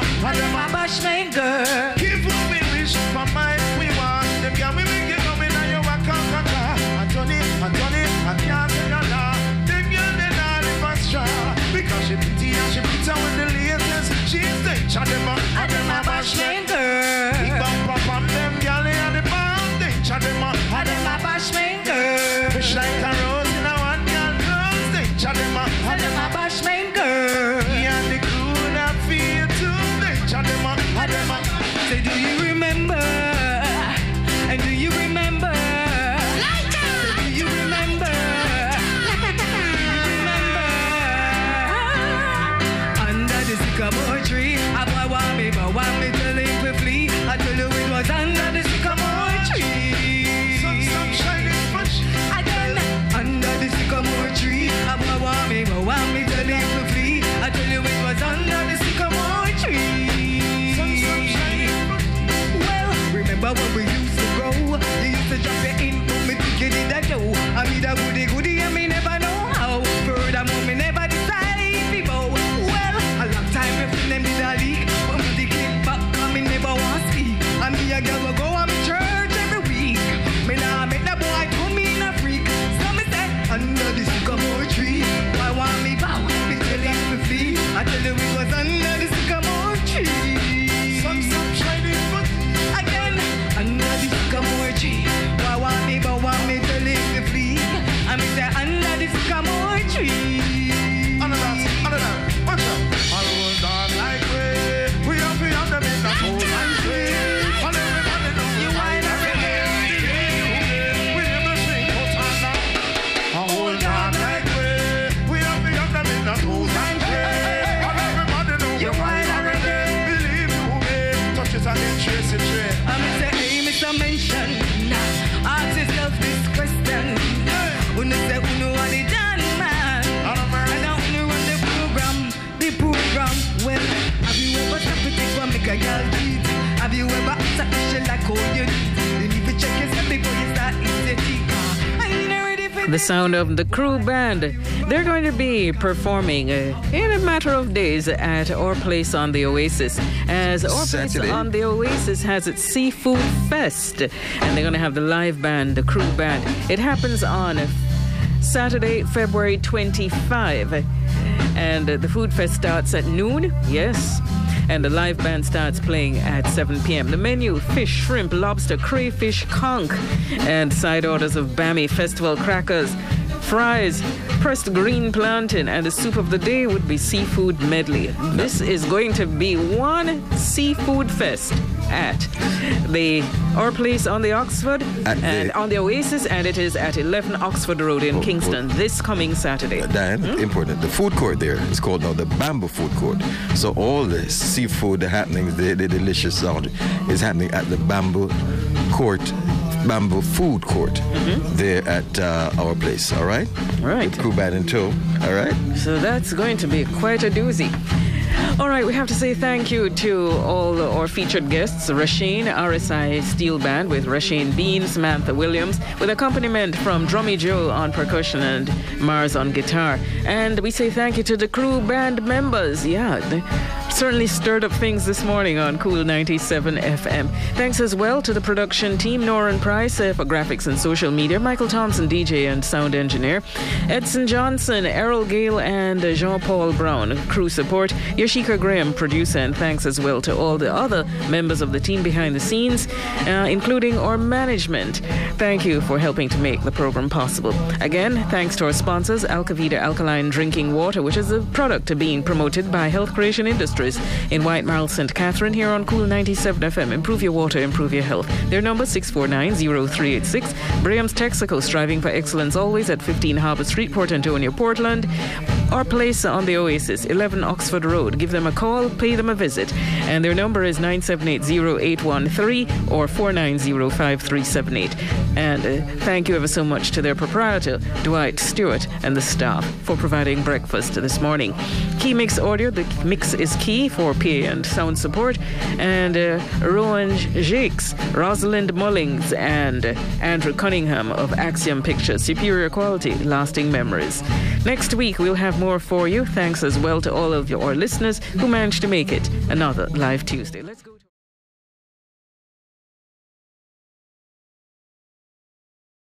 bashmaker. Give what we wish for mine, we want them. Yeah, we make it coming and you walk on. I can't say no lie. Them girl they not live as strong. Because she pretty and she fit out with the latest. She's danger, them a bashmaker. Big bump up on them girl and the bomb. Danger, them a bashmaker. Fresh like a rose in a one girl clothes. Danger, them a bashmaker. He and the crew that feel too. Danger, them a girl treat. Have you ever asked a question like how you need? You need to check yourself before you start eating. I ain't ready for The sound of the crew band. They're going to be performing in a matter of days at our place on the Oasis, as our place on the Oasis has its Seafood Fest, and they're going to have the live band, the crew band. It happens on Saturday, February 25, and the food fest starts at noon. Yes. And the live band starts playing at 7 p.m. The menu: fish, shrimp, lobster, crayfish, conch, and side orders of Bammy Festival crackers, fries, pressed green plantain, and the soup of the day would be seafood medley. This is going to be one seafood fest at our place on the Oxford on the Oasis, and it is at 11 Oxford Road in Kingston this coming Saturday. Dianne, important. The food court there is called now the Bamboo Food Court. So all the seafood, the happenings, the delicious sound is happening at the Bamboo Food Court there at our place. All right? Right. With crew band in tow. All right? So that's going to be quite a doozy. All right, we have to say thank you to all our featured guests: Rasheen, RSI Steel Band with Rasheen Bean, Samantha Williams, with accompaniment from Drummy Joe on percussion and Mars on guitar. And we say thank you to the crew band members. Yeah, they certainly stirred up things this morning on Kool97fm. Thanks as well to the production team: Noran Price for graphics and social media, Michael Thompson, DJ and sound engineer, Edson Johnson, Errol Gale, and Jean-Paul Brown, crew support, Yashika Graham, producer, and thanks as well to all the other members of the team behind the scenes, including our management. Thank you for helping to make the program possible. Again, thanks to our sponsors: Alkavida Alkaline Drinking Water, which is a product being promoted by Health Creation Industries in White Marl, St. Catherine, here on Kool97fm. Improve your water, improve your health. Their number 649-0386. Braham's Texaco, striving for excellence always, at 15 Harbour Street, Port Antonio, Portland. Our place on the Oasis, 11 Oxford Road. Give them a call, pay them a visit. And their number is 978-0813 or 490-5378. And thank you ever so much to their proprietor, Dwight Stewart, and the staff for providing breakfast this morning. Keymix Audio, the mix is key for PA and sound support. And Rowan Jakes, Rosalind Mullings, and Andrew Cunningham of Axiom Pictures. Superior quality, lasting memories. Next week, we'll have more for you. Thanks as well to all of your listeners who managed to make it another Live Tuesday. Let's go.